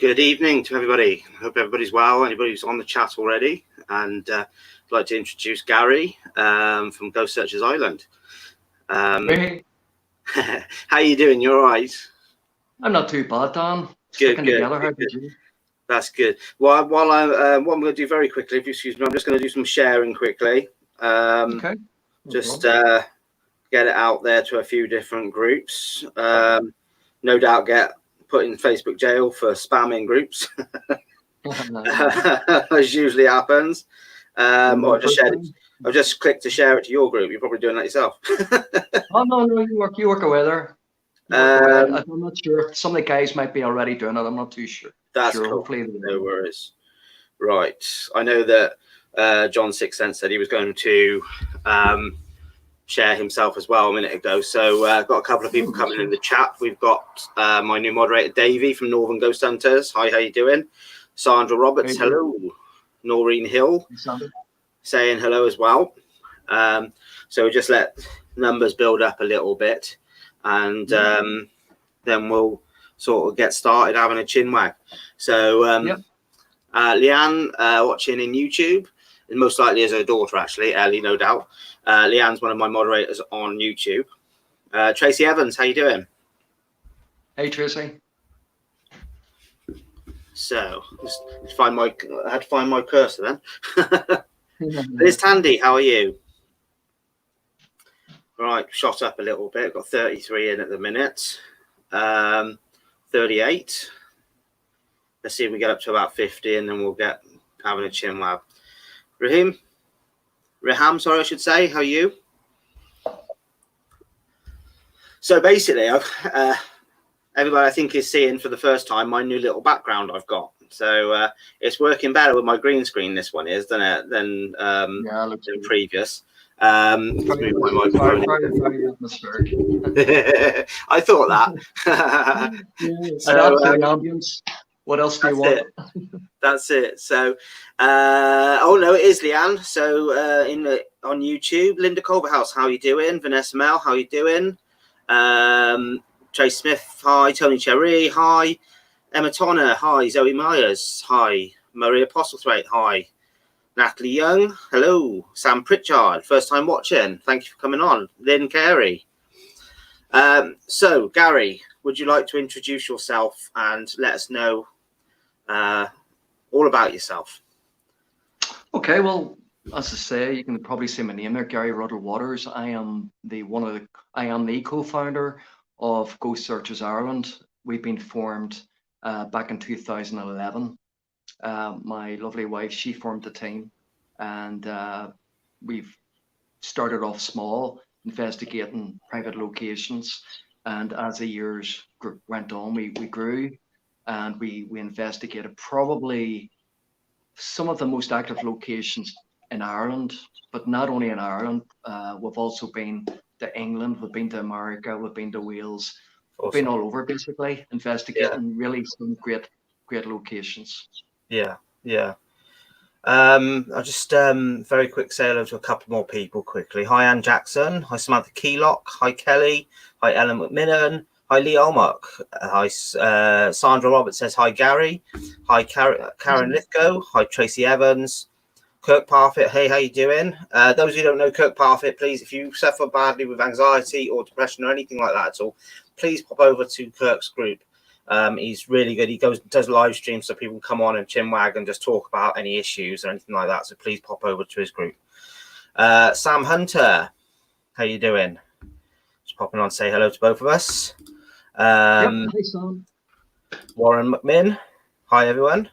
Good evening to everybody. I hope everybody's well. Anybody who's on the chat already. And I'd like to introduce Gary from Ghost Searchers Island. Hey. How you doing? You all right? I'm not too bad, Dan. Good. That's good. Well, what I'm going to do very quickly, if you excuse me, I'm just going to do some sharing quickly. Okay. Just get it out there to a few different groups. No doubt get put in Facebook jail for spamming groups, as usually happens. Or just share it. I've just clicked to share it to your group. You're probably doing that yourself. Oh no, you work away there. I'm not sure. Some of the guys might be already doing it. I'm not too sure. That's cool. Hopefully no worries. Right. I know that John Sixth Sense said he was going to share himself as well a minute ago. So I've got a couple of people coming in the chat. We've got my new moderator, Davey from Northern Ghost Hunters. Hi, how you doing? Sandra Roberts, hello. Noreen Hill saying hello as well. So we just let numbers build up a little bit, and then we'll sort of get started having a chin wag. So Leanne watching in YouTube, and most likely is her daughter, actually, Ellie, no doubt. Leanne's one of my moderators on YouTube. Tracy Evans, how you doing? Hey, Tracy. So, I had to find my cursor then. Liz Tandy, how are you? Right, shot up a little bit. Got 33 in at the minute. 38. Let's see if we get up to about 50, and then we'll get having a chin wag. Reham, sorry, I should say. How are you? So basically, everybody I think is seeing for the first time my new little background I've got. So it's working better with my green screen. This one is than previous. Very I thought that. What else do you want? That's it. So, oh no, it is Leanne. So, on YouTube, Linda Culverhouse, how you doing? Vanessa Mel, how you doing? Trace Smith, hi. Tony Cherry, hi. Emma Tonner, hi. Zoe Myers, hi. Maria Postlethwaite, hi. Natalie Young, hello. Sam Pritchard, first time watching. Thank you for coming on. Lynn Carey. So, Gary, would you like to introduce yourself and let us know all about yourself? Okay, well, as I say, you can probably see my name there, Gary Ruddel Waters. I am the co-founder of Ghost Searchers Ireland. We've been formed back in 2011. My lovely wife, she formed the team, and we've started off small, investigating private locations, and as the years went on, we grew, and we investigated probably some of the most active locations in Ireland, but not only in Ireland. We've also been to England, we've been to America, we've been to Wales. Awesome. We've been all over, basically, investigating really some great locations. Yeah. I'll just very quick say hello to a couple more people quickly. Hi, Ann Jackson. Hi, Samantha Keylock. Hi, Kelly. Hi, Ellen McMillan. Hi, Lee Olmock. Hi, Sandra Roberts says hi, Gary. Hi, Karen Lithgow. Hi, Tracy Evans. Kirk Parfitt. Hey, how you doing? Those who don't know Kirk Parfitt, please, if you suffer badly with anxiety or depression or anything like that at all, please pop over to Kirk's group. He's really good. He does live streams so people can come on and chinwag and just talk about any issues or anything like that. So please pop over to his group. Sam Hunter, how you doing? Just popping on to say hello to both of us. Hi, Sam. Warren McMinn, hi everyone.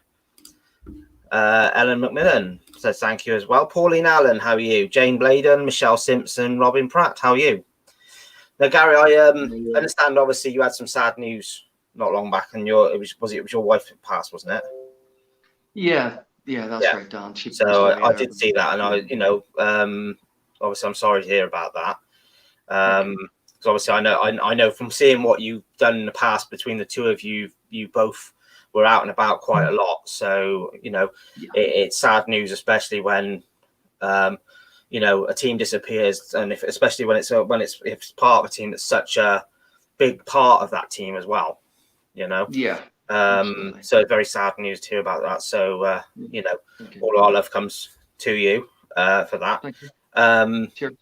Ellen McMillan says thank you as well. Pauline Allen, how are you? Jane Bladen, Michelle Simpson, Robin Pratt, how are you? Now, Gary, I understand obviously you had some sad news not long back, and it was your wife that passed, wasn't it? Yeah, that's right, Dan. So I did see that, and obviously I'm sorry to hear about that. Because obviously I know from seeing what you've done in the past between the two of you, you both were out and about quite a lot. So it's sad news, especially when a team disappears, and especially when it's part of a team that's such a big part of that team as well. Yeah, So very sad news to hear about that. So you know, all our love comes to you for that. Thank you. Sure.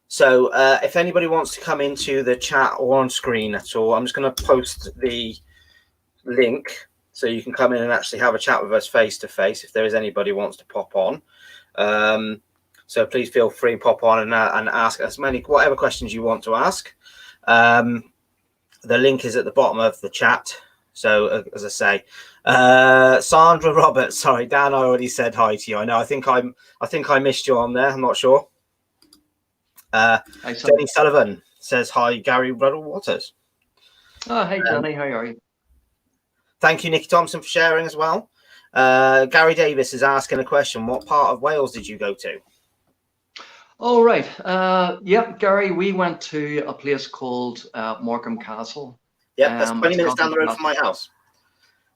So if anybody wants to come into the chat or on screen at all, I'm just going to post the link so you can come in and actually have a chat with us face to face if there is anybody who wants to pop on. So please feel free to pop on and ask as many whatever questions you want to ask. The link is at the bottom of the chat. So as I say, Sandra Roberts, sorry, Dan, I already said hi to you. I know. I think I missed you on there. I'm not sure. Jenny Sullivan says hi, Gary Ruddel Waters. Oh, hey Johnny, how are you? Thank you, Nikki Thompson, for sharing as well. Gary Davis is asking a question. What part of Wales did you go to? Oh, right. Yeah, Gary, we went to a place called Morecambe Castle. Yeah, that's 20 minutes down the road from my house.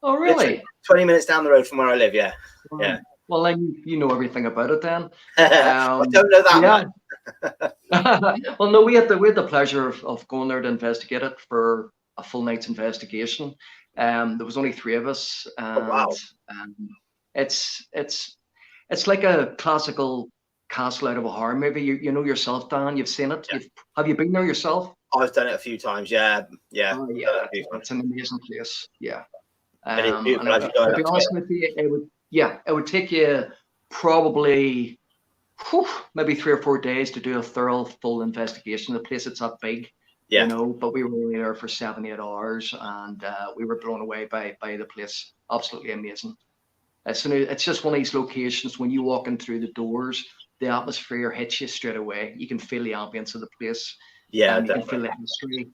Oh, really? Literally 20 minutes down the road from where I live, yeah. Yeah. Well, then you know everything about it then. I don't know that much. Well, no, we had the pleasure of going there to investigate it for a full night's investigation. There was only 3 of us, and wow. It's like a classical castle out of a horror movie. You know yourself, Dan. You've seen it. Yeah. Have you been there yourself? I've done it a few times. Yeah. Oh, yeah. It's an amazing place. Yeah. To be honest with you, it would take you probably maybe 3 or 4 days to do a thorough, full investigation. The place, it's that big, you know, but we were only there for 7-8 hours, and we were blown away by the place. Absolutely amazing. It's just one of these locations, when you walk in through the doors, the atmosphere hits you straight away. You can feel the ambience of the place. Yeah, you can feel the history.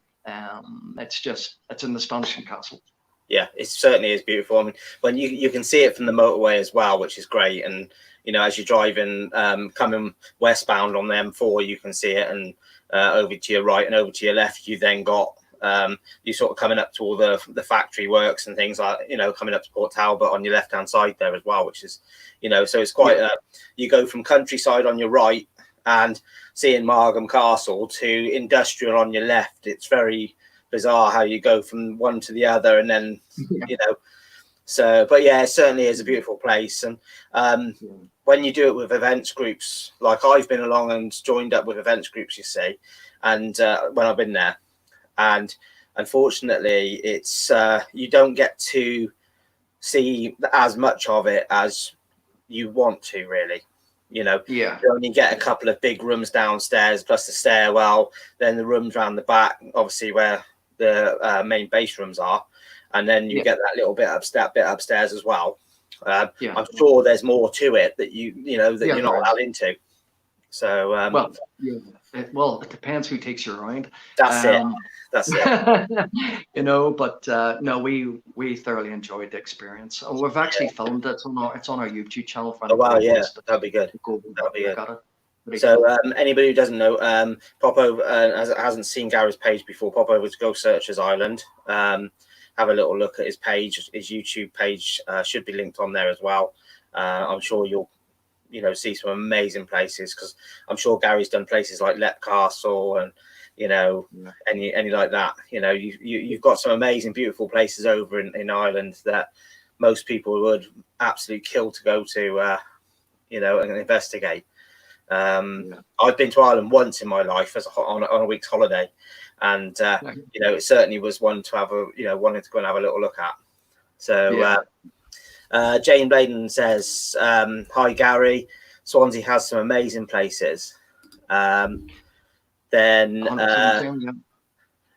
It's an astonishing castle. Yeah, it certainly is beautiful. I mean, when you can see it from the motorway as well, which is great. And you know, as you're driving, coming westbound on the M4, you can see it, and over to your right and over to your left, you then got you sort of coming up to all the factory works and things like, you know, coming up to Port Talbot on your left hand side there as well, which is, you know, so it's quite you go from countryside on your right and seeing Morecambe Castle to industrial on your left. It's very bizarre how you go from one to the other, and then you know, so but yeah, it certainly is a beautiful place. And when you do it with events groups, like I've been along and joined up with events groups, you see, and when I've been there, and unfortunately it's you don't get to see as much of it as you want to, really. You know, you only get a couple of big rooms downstairs plus the stairwell, then the rooms around the back, obviously where the main base rooms are, and then you get that little bit upstairs as well. I'm sure there's more to it that you're not allowed into. So well, it depends who takes you around. That's it. You know, but no, we thoroughly enjoyed the experience, and we've actually filmed it. It's on our YouTube channel. Oh wow, yeah, that'd be good. That'd be good. So anybody who doesn't know, pop over, hasn't seen Gary's page before, pop over to Ghost Searchers Island. Have a little look at his page. His YouTube page should be linked on there as well. I'm sure you'll see some amazing places, because I'm sure Gary's done places like Lep Castle and any like that. You know, you've got some amazing, beautiful places over in Ireland that most people would absolutely kill to go to, and investigate. I've been to Ireland once in my life on a week's holiday, and it certainly was one to have wanted to go and have a little look at. So Jane Bladen says, hi Gary, Swansea has some amazing places. Then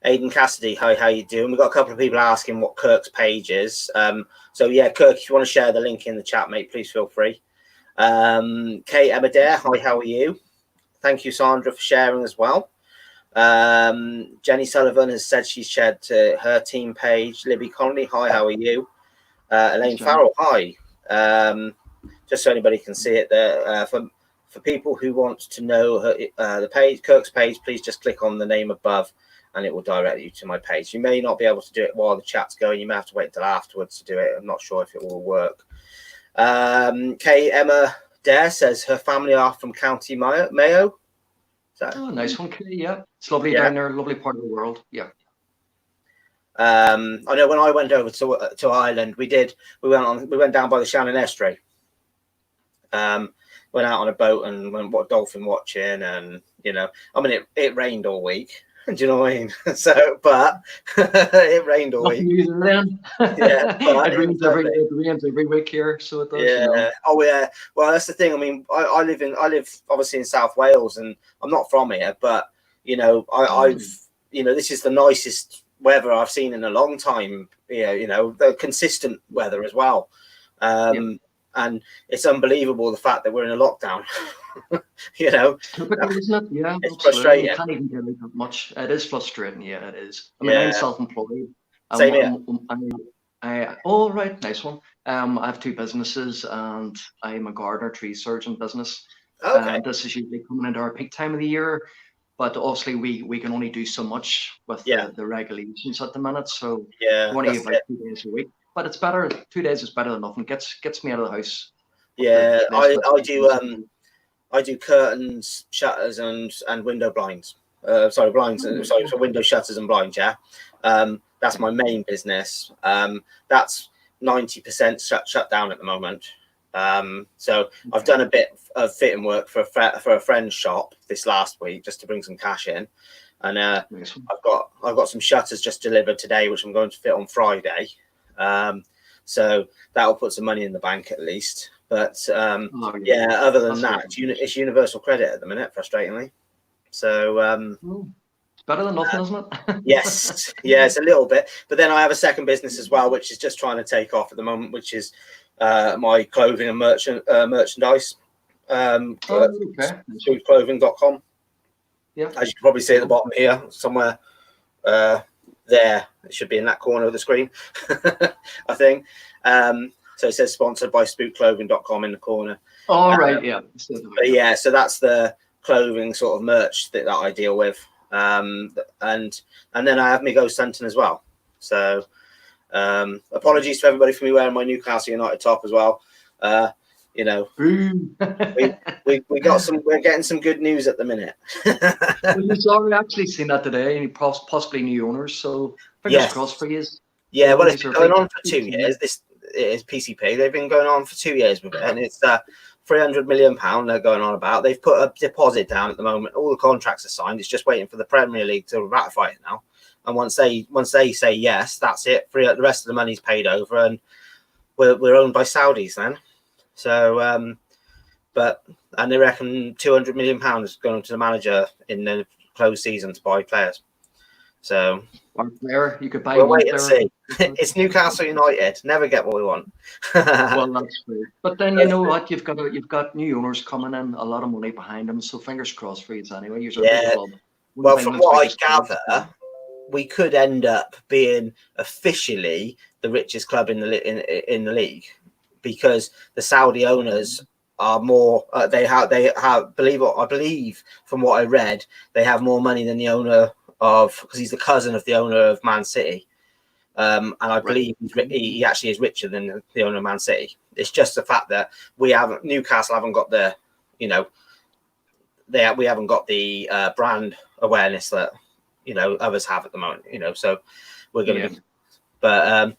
Aidan Cassidy, hi, how you doing? We've got a couple of people asking what Kirk's page is. So yeah, Kirk, if you want to share the link in the chat, mate, please feel free. Kate Emmerdare, hi, how are you? Thank you, Sandra, for sharing as well. Jenny Sullivan has said she's shared to her team page. Libby Connolly, hi, how are you? Elaine Farrell, hi. Just so anybody can see it there. For people who want to know the page, Kirk's page, please just click on the name above and it will direct you to my page. You may not be able to do it while the chat's going. You may have to wait until afterwards to do it. I'm not sure if it will work. Kay Emma Dare says her family are from County Mayo. Oh, nice one, Kay. Yeah, it's lovely down there. Lovely part of the world. Yeah. I know when I went over to Ireland, we went down by the Shannon Estuary. Went out on a boat and went dolphin watching, and I mean it rained all week. Do you know what I mean? So, but it rained all week. Then. Yeah, but it rains every week here, so it does. Yeah. Oh yeah. Well, that's the thing. I mean, I live obviously in South Wales, and I'm not from here, but I've this is the nicest weather I've seen in a long time. The consistent weather as well. And it's unbelievable the fact that we're in a lockdown. Typical, isn't it? Yeah, it's absolutely. frustrating. You can't even get out that much. It is frustrating. Yeah, it is. I mean, I'm self-employed. Same here. Oh, right, nice one. I have 2 businesses, and I'm a gardener, tree surgeon business. Okay. This is usually coming into our peak time of the year, but obviously we can only do so much with the regulations at the minute. So only about 2 days a week. But it's better. 2 days is better than nothing. Gets me out of the house. Yeah, I do curtains, shutters, and window blinds. Blinds. So window shutters and blinds. Yeah, that's my main business. That's 90% shut down at the moment. So I've done a bit of fitting work for a friend's shop this last week just to bring some cash in, and I've got some shutters just delivered today, which I'm going to fit on Friday. So that'll put some money in the bank at least. But other than that, it's universal credit at the minute, frustratingly. So it's better than nothing, isn't it? Yes, it's a little bit. But then I have a second business as well, which is just trying to take off at the moment, which is my clothing and merchandise. Clothing.com. Yeah, as you can probably see at the bottom here, somewhere there. It should be in that corner of the screen, I think. So it says sponsored by spookclothing.com in the corner. Oh, right, yeah. But yeah, so that's the clothing sort of merch that I deal with. And then I have my ghost hunting as well. So apologies to everybody for me wearing my Newcastle United top as well. We we're getting some good news at the minute. We've already actually seen that today, and possibly new owners. So fingers crossed for you. Yeah, well, it's been going on for 2 years. This is PCP. They've been going on for 2 years with it, and it's £300 million they're going on about. They've put a deposit down at the moment. All the contracts are signed. It's just waiting for the Premier League to ratify it now. And once they say yes, that's it. The rest of the money's paid over, and we're owned by Saudis then. So, and they reckon £200 million going to the manager in the closed season to buy players. So, one player you could buy. We'll wait and see. It's Newcastle United. Never get what we want. Well, that's true. But then you know what? You've got new owners coming in, a lot of money behind them. So fingers crossed for you anyway. You're a big club. Well, from what I gather, we could end up being officially the richest club in the league, because the Saudi owners are more. They have. I believe from what I read, they have more money than the owner of, because he's the cousin of the owner of Man City. And I believe he actually is richer than the owner of Man City. It's just the fact that Newcastle haven't got the, we haven't got the brand awareness that others have at the moment. So we're going to be. But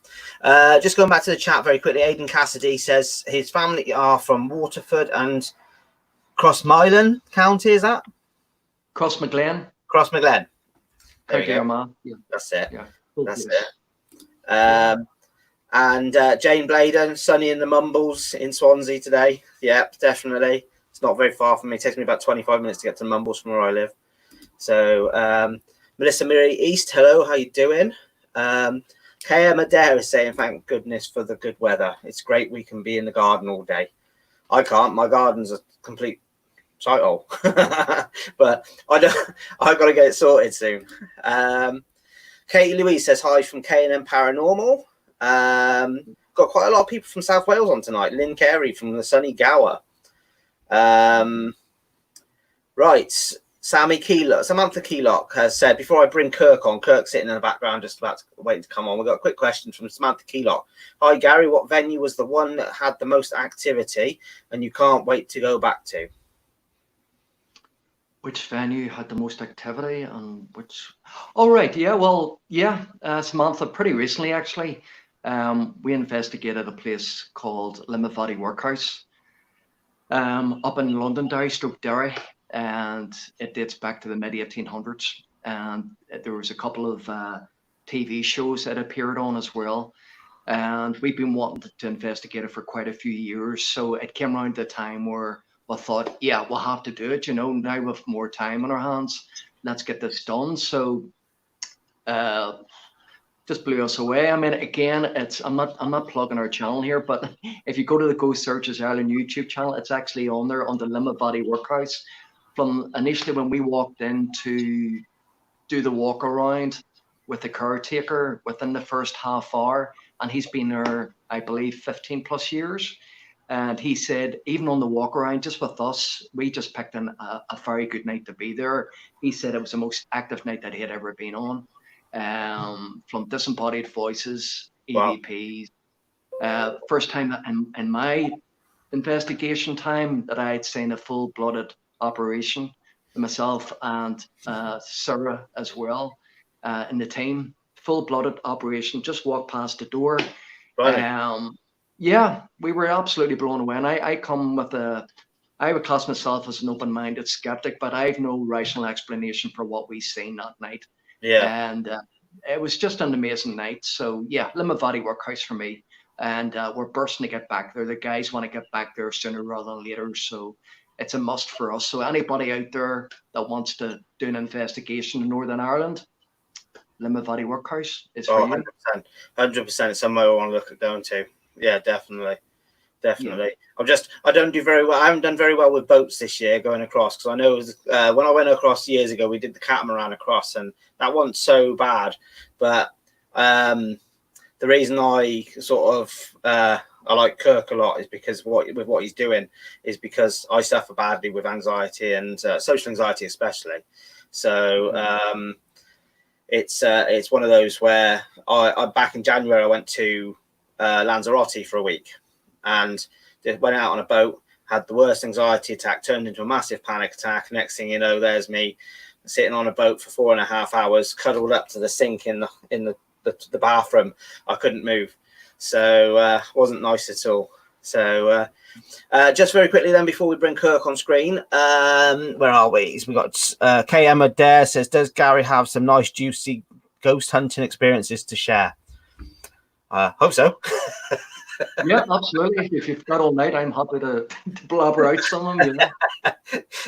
just going back to the chat very quickly, Aidan Cassidy says his family are from Waterford and Crossmylan County. Is that Crossmaglen? Crossmaglen. County Armagh. Yeah, that's it. Yeah, that's it. And Jane Bladen, sunny in the Mumbles in Swansea today. Yep, definitely. It's not very far from me. It takes me about 25 minutes to get to Mumbles from where I live. So Melissa Miri East, hello, how you doing? KM Adair is saying, thank goodness for the good weather. It's great we can be in the garden all day. I can't. My garden's a complete shithole. But I've got to get it sorted soon. Katie Louise says hi from K&M Paranormal. Got quite a lot of people from South Wales on tonight. Lynn Carey from the sunny Gower. Right. Samantha Keylock has said, before I bring Kirk on, Kirk's sitting in the background just about waiting to come on. We've got a quick question from Samantha Keylock. Hi, Gary. What venue was the one that had the most activity and you can't wait to go back to? Which venue had the most activity and which? Oh, right. Yeah. Well, yeah. Samantha, pretty recently, actually, we investigated a place called Limavady Workhouse up in Londonderry, Stoke Derry, and it dates back to the mid 1800s. And there was a couple of TV shows that appeared on as well. And we've been wanting to investigate it for quite a few years. So it came around the time where we thought, yeah, we'll have to do it. Now with more time on our hands, let's get this done. So uh, just blew us away. I mean, again, I'm not plugging our channel here, but if you go to the Ghost Searches Ireland YouTube channel, it's actually on there on the Limavady Workhouse. From initially when we walked in to do the walk around with the caretaker within the first half hour, and he's been there, I believe, 15 plus years. And he said, even on the walk around, just with us, we just picked a very good night to be there. He said it was the most active night that he had ever been on. From disembodied voices, Wow. EVPs. First time in my investigation time that I had seen a full-blooded operation. Myself and Sarah as well in the team. Full-blooded operation. Just walked past the door. Right. Yeah, we were absolutely blown away. And I come with I would class myself as an open-minded skeptic, but I have no rational explanation for what we seen that night. Yeah. And it was just an amazing night. So yeah, Limavady Workhouse for me. And we're bursting to get back there. The guys want to get back there sooner rather than later. So it's a must for us. So anybody out there that wants to do an investigation in Northern Ireland, Limavady Workhouse is for Oh, you. 100%. 100%. It's somewhere I want to look at going to. Yeah, definitely. Definitely. Yeah. I don't do very well. I haven't done very well with boats this year going across, because I know it was, when I went across years ago, we did the catamaran across, and that wasn't so bad. But the reason I sort of I like Kirk a lot is because with what he's doing is because I suffer badly with anxiety and social anxiety especially. So it's one of those where I back in January I went to Lanzarote for a week and went out on a boat, had the worst anxiety attack, turned into a massive panic attack. Next thing you know, there's me sitting on a boat for 4.5 hours, cuddled up to the sink in the bathroom. I couldn't move, so wasn't nice at all. So just very quickly then, before we bring Kirk on screen, where are we? We got KM Adair says, does Gary have some nice juicy ghost hunting experiences to share? Hope so. Yeah, absolutely. If you've got all night, I'm happy to blabber out some of them.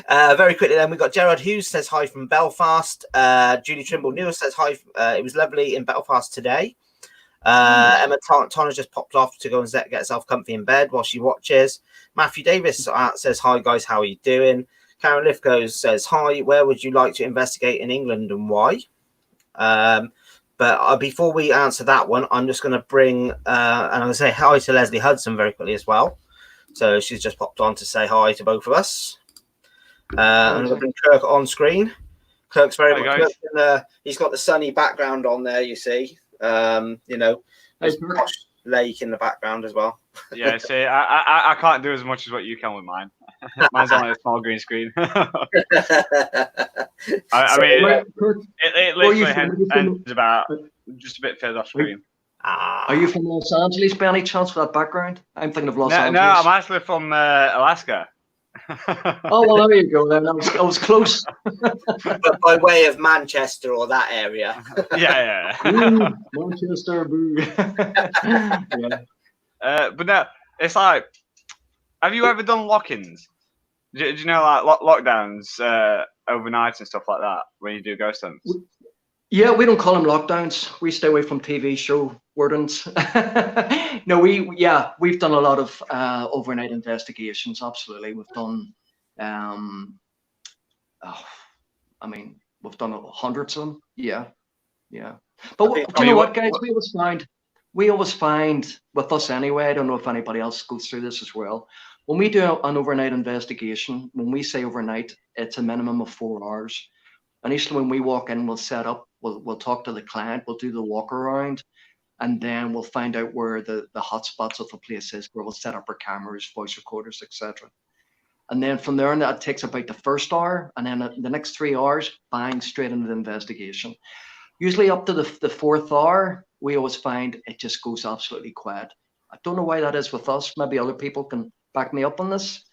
Very quickly then, we've got Gerard Hughes says hi from Belfast. Julie Trimble News says hi. It was lovely in Belfast today. Emma Tonna just popped off to go and get herself comfy in bed while she watches. Matthew Davis says hi guys, how are you doing? Karen Lithgow says hi, where would you like to investigate in England and why? But before we answer that one, I'm just going to bring and I'm going to say hi to Leslie Hudson very quickly as well. So she's just popped on to say hi to both of us. I'm going to bring Kirk on screen. Kirk's very much. He's got the sunny background on there, you see. There's lake in the background as well. Yeah, see, I can't do as much as what you can with mine. Mine's only a small green screen. I mean, it literally ends about just a bit further off screen. Are you from Los Angeles by any chance with that background? I'm thinking of Los Angeles. No, I'm actually from Alaska. Oh, well, there you go then. I was close. But by way of Manchester or that area. Yeah. Manchester, boo. Yeah. But no, it's like, have you ever done lock-ins? Do you know, like lockdowns overnight and stuff like that when you do ghost hunts? Yeah, we don't call them lockdowns. We stay away from TV show wordings. No, we've done a lot of overnight investigations. Absolutely, we've done. We've done hundreds of them. Yeah. But do you know what, guys? We always find with us anyway. I don't know if anybody else goes through this as well. When we do an overnight investigation, when we say overnight, it's a minimum of 4 hours. Initially, when we walk in, we'll set up. We'll talk to the client. We'll do the walk around, and then we'll find out where the hot spots of the place is, where we'll set up our cameras, voice recorders, etc. And then from there, that takes about the first hour. And then the next 3 hours, bang, straight into the investigation. Usually up to the fourth hour, we always find it just goes absolutely quiet. I don't know why that is with us. Maybe other people can back me up on this.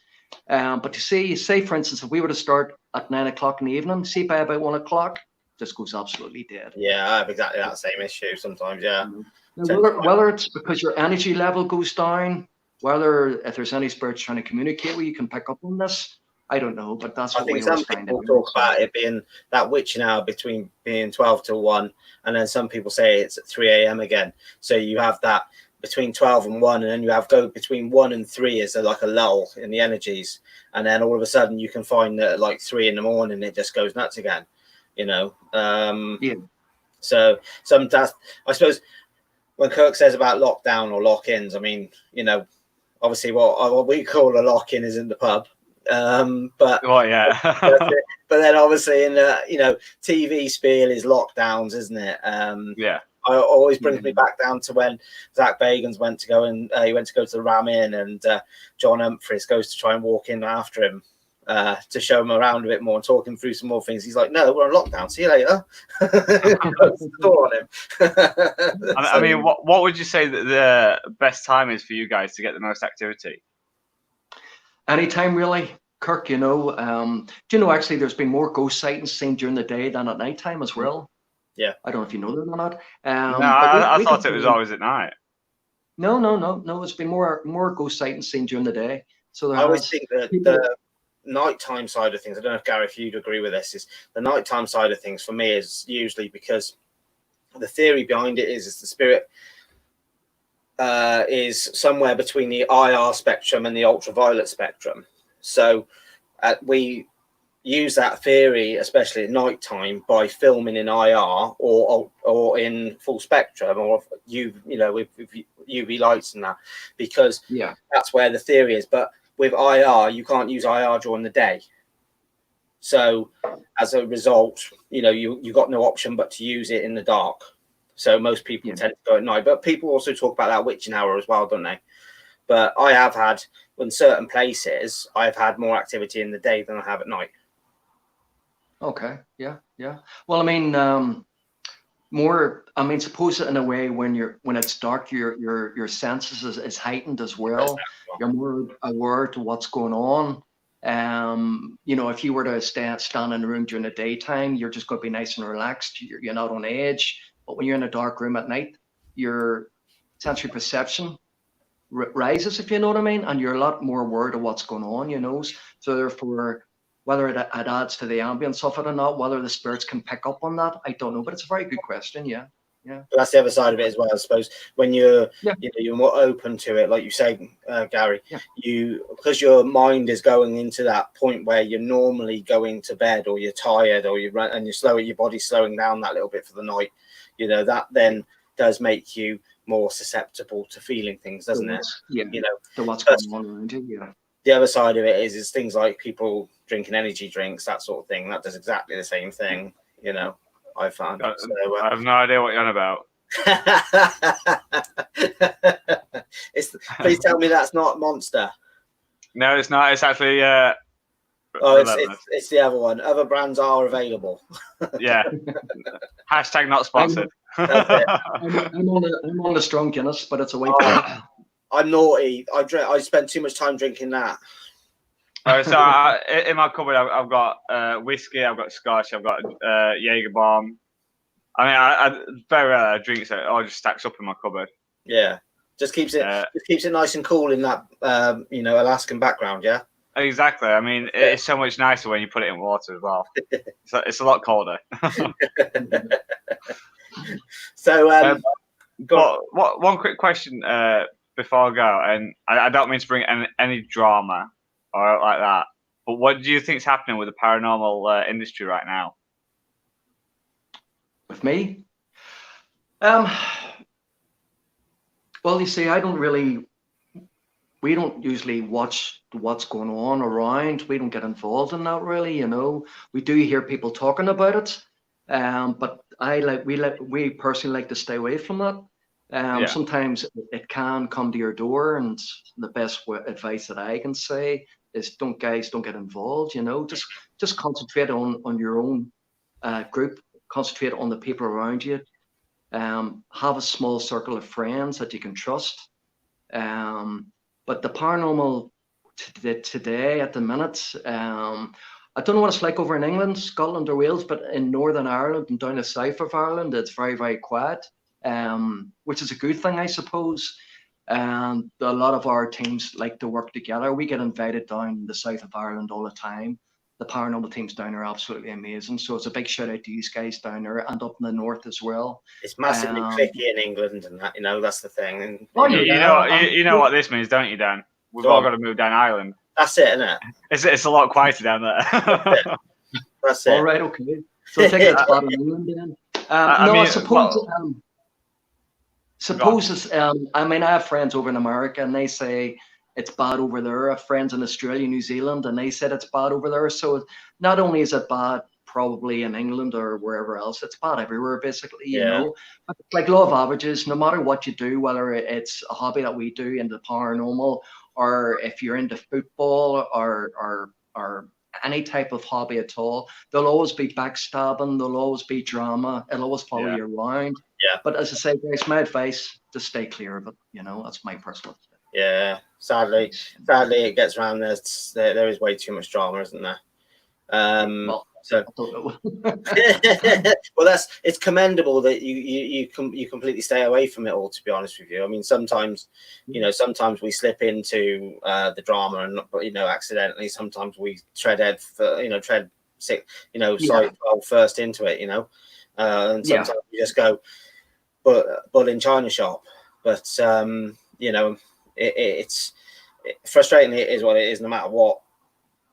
But you see, say for instance, if we were to start at 9 o'clock in the evening, see by about 1 o'clock, just goes absolutely dead. Yeah, I have exactly that same issue sometimes. Yeah. Whether it's because your energy level goes down, whether if there's any spirits trying to communicate with you, can pick up on this. I don't know, but that's what we always find. Some people talk about it being that witching hour between being 12 till 1, and then some people say it's at 3 a.m. again. So you have that between 12 and 1, and then you have go between 1 and 3 is like a lull in the energies, and then all of a sudden you can find that at like 3 in the morning it just goes nuts again. You know. Yeah. So sometimes I suppose when Kirk says about lockdown or lock-ins, I mean, you know, obviously what we call a lock-in is in the pub. But well, yeah. but then obviously in the, you know, TV spiel is lockdowns, isn't it? Yeah. I always brings me back down to when Zach Bagans went to go to the Ram Inn, and John Humphries goes to try and walk in after him to show him around a bit more and talk him through some more things. He's like, "No, we're on lockdown. See you later." Close the door on him. I mean, what would you say that the best time is for you guys to get the most activity? Anytime, really, Kirk. You know, do you know actually there's been more ghost sightings seen during the day than at night time as well? Yeah. I don't know if you know that or not. No, I thought it was always at night. No. It's been more ghost sightings seen during the day. So I always think that the nighttime side of things, I don't know if Gary, if you'd agree with this, is the nighttime side of things for me is usually because the theory behind it is the spirit is somewhere between the IR spectrum and the ultraviolet spectrum. So we use that theory, especially at night time, by filming in IR or in full spectrum or with UV lights and that, because that's where the theory is. But with IR, you can't use IR during the day. So as a result, you got no option but to use it in the dark. So most people tend to go at night, but people also talk about that witching hour as well, don't they? But I have had, in certain places, I've had more activity in the day than I have at night. Okay. Yeah. Well, I mean, suppose in a way when it's dark, your senses is heightened as well. You're more aware to what's going on. If you were to stand in the room during the daytime, you're just going to be nice and relaxed. You're not on edge. But when you're in a dark room at night, your sensory perception rises, if you know what I mean, and you're a lot more aware of what's going on. So therefore, whether it adds to the ambience of it or not, whether the spirits can pick up on that, I don't know. But it's a very good question. Yeah. But that's the other side of it as well, I suppose. When you're you're more open to it, like you say, Gary, because your mind is going into that point where you're normally going to bed, or you're tired, or you run and your body's slowing down that little bit for the night. That then does make you more susceptible to feeling things, doesn't it? Yeah. To what's going on around you. Yeah. The other side of it is things like people drinking energy drinks, that sort of thing. That does exactly the same thing. I found. I have no idea what you're on about. Please tell me that's not Monster. No, it's not. It's actually. It's the other one. Other brands are available. Yeah. Hashtag not sponsored. I'm on the strong Guinness, but it's a white. I'm naughty. I spend too much time drinking that. So in my cupboard, I've got whiskey, I've got scotch, I've got Jaeger bomb. I mean, I very rarely drink, so it all just stacks up in my cupboard. Yeah, just keeps it nice and cool in that Alaskan background. Yeah, exactly. I mean, it's so much nicer when you put it in water as well. It's a lot colder. So, one quick question before I go, and I don't mean to bring any drama or like that, but what do you think is happening with the paranormal industry right now? With me? Well, you see, we don't usually watch what's going on around. We don't get involved in that really, We do hear people talking about it, but we personally like to stay away from that. Sometimes it can come to your door, and the best advice that I can say is don't get involved. Just concentrate on your own group. Concentrate on the people around you. Have a small circle of friends that you can trust. But the paranormal today, at the minute, I don't know what it's like over in England, Scotland, or Wales, but in Northern Ireland and down the south of Ireland, it's very, very quiet, which is a good thing, I suppose. And a lot of our teams like to work together. We get invited down the south of Ireland all the time. The paranormal teams down there are absolutely amazing. So it's a big shout out to you guys down there and up in the north as well. It's massively tricky in England, and that, that's the thing. And, you know what this means, don't you, Dan? We've all got to move down Ireland. That's it, isn't it? It's a lot quieter down there. That's it. All right, okay. So I think it's bad in England then. I have friends over in America, and they say it's bad over there. I have friends in Australia, New Zealand, and they said it's bad over there. So not only is it bad probably in England or wherever else, it's bad everywhere, basically, you know. But it's like law of averages. No matter what you do, whether it's a hobby that we do into paranormal, or if you're into football or any type of hobby at all, there'll always be backstabbing, there'll always be drama, it'll always follow you around. But as I say, guys, my advice, just stay clear of it. That's my personal advice. Yeah, sadly it gets around. There is way too much drama, isn't there? So, well, it's commendable that you completely stay away from it all, to be honest with you. I mean, sometimes we slip into the drama and accidentally. Sometimes we tread sight 12 first into it, and sometimes we just go bull in China shop. But it's frustrating. It is what it is, no matter what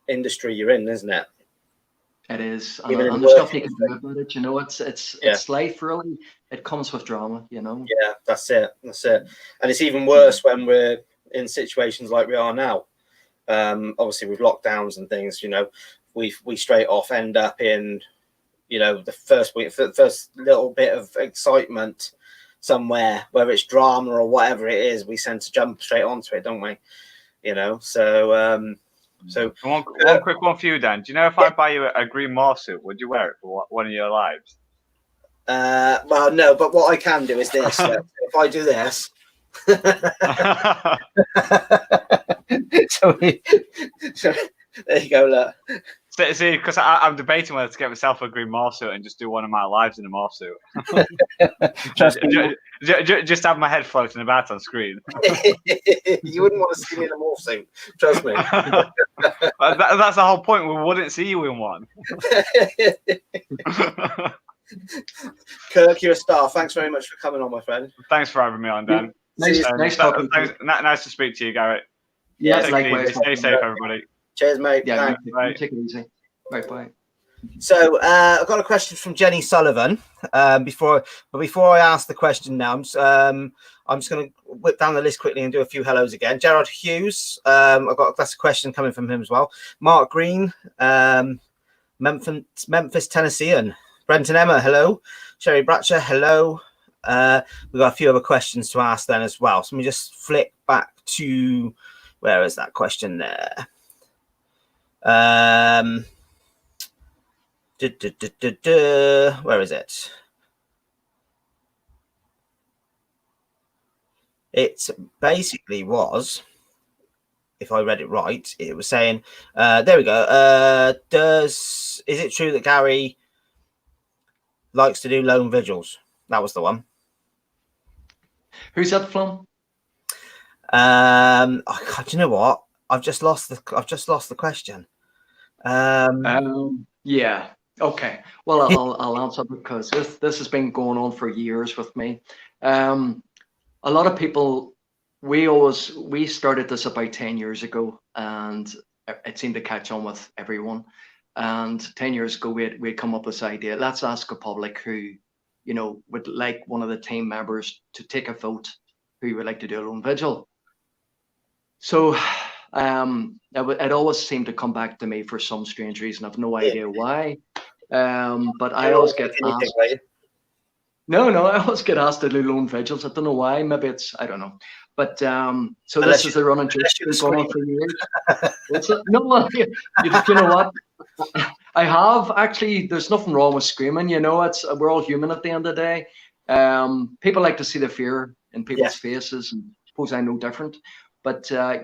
industry you're in, isn't it? It is, and there's nothing you can do about it. It's life, really. It comes with drama, Yeah, that's it. And it's even worse when we're in situations like we are now. Obviously, with lockdowns and things, we straight off end up in, the first little bit of excitement somewhere, whether it's drama or whatever it is, we tend to jump straight onto it, don't we? So one quick one for you, Dan. Do you know if I buy you a green morph suit, would you wear it for one of your lives? Well, no, but what I can do is this. If I do this, so there you go. Look. See, because I'm debating whether to get myself a green morph suit and just do one of my lives in a morph suit. just have my head floating about on screen. You wouldn't want to see me in a morph suit, trust me. That's the whole point. We wouldn't see you in one. Kirk, you're a star. Thanks very much for coming on, my friend. Thanks for having me on, Dan. Nice talking. Nice to speak to you, Garrett. Yeah, likewise. Stay safe, everybody. Cheers, mate. Yeah, take it easy. Bye. So I've got a question from Jenny Sullivan. Before I ask the question now, I'm just going to whip down the list quickly and do a few hellos again. Gerard Hughes, that's a question coming from him as well. Mark Green, Memphis, Tennessean. Brenton Emma, hello. Sherry Bratcher, hello. We've got a few other questions to ask then as well. So let me just flick back to, where is that question there? Where is it? It basically was, if I read it right, it was saying, there we go. Is it true that Gary likes to do lone vigils? That was the one. Who's that from? Do you know what? I've just lost the question. Yeah. Okay. Well, I'll answer because this has been going on for years with me. A lot of people, we started this about 10 years ago, and it seemed to catch on with everyone. And 10 years ago, we'd come up with this idea. Let's ask a public who, would like one of the team members to take a vote who would like to do a lone vigil. So it always seemed to come back to me for some strange reason. I've no idea why. But I always get asked. No, I always get asked to do lone vigils. I don't know why. Maybe I don't know. But so this is the running joke going on for years. What's it? No, you know what? I have actually. There's nothing wrong with screaming. You know, we're all human at the end of the day. People like to see the fear in people's faces, and I suppose I'm no different. But yeah,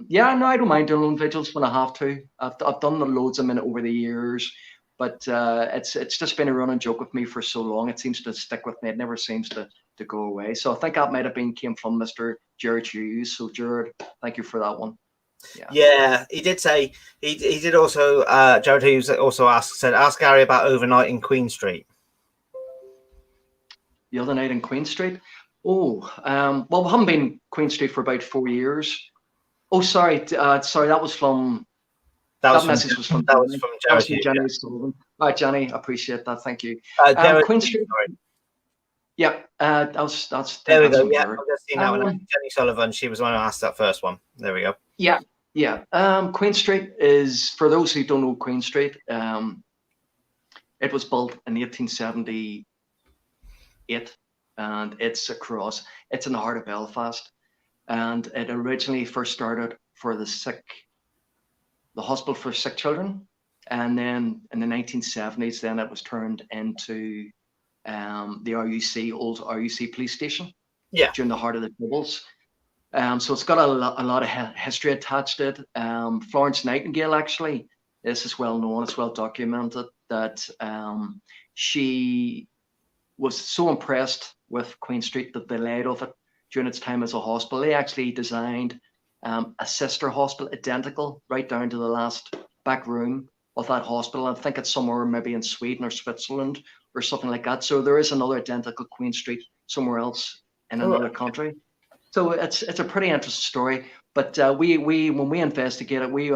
no, I don't mind doing lone vigils when I have to. I've done loads of them over the years, but it's just been a running joke with me for so long. It seems to stick with me. It never seems to go away. So I think that might have came from Mr. Jared Hughes. So Jared, thank you for that one. Yeah, he did say he did also. Jared Hughes also said ask Gary about overnight in Queen Street. The other night in Queen Street. Oh, well, we haven't been in Queen Street for about 4 years. Oh, sorry, sorry, that was from. That message was from Jared Hughes. Jenny Sullivan. All right, Jenny, I appreciate that. Thank you. Queen Street. Sorry. Yeah, that's. There we go. Yeah, I've just seen that one. Jenny Sullivan. She was the one who asked that first one. There we go. Yeah. Queen Street is, for those who don't know Queen Street, it was built in 1878, and it's in the heart of Belfast, and it originally first started for the hospital for sick children, and then in the 1970s, then it was turned into the old RUC police station. Yeah. During the heart of the Troubles. So it's got a lot of history attached to it. Florence Nightingale, actually, this is well known, it's well documented, that she was so impressed with Queen Street that they laid off it during its time as a hospital. They actually designed a sister hospital, identical, right down to the last back room of that hospital. I think it's somewhere maybe in Sweden or Switzerland or something like that. So there is another identical Queen Street somewhere else in another country. So it's a pretty interesting story. But we when we investigated, we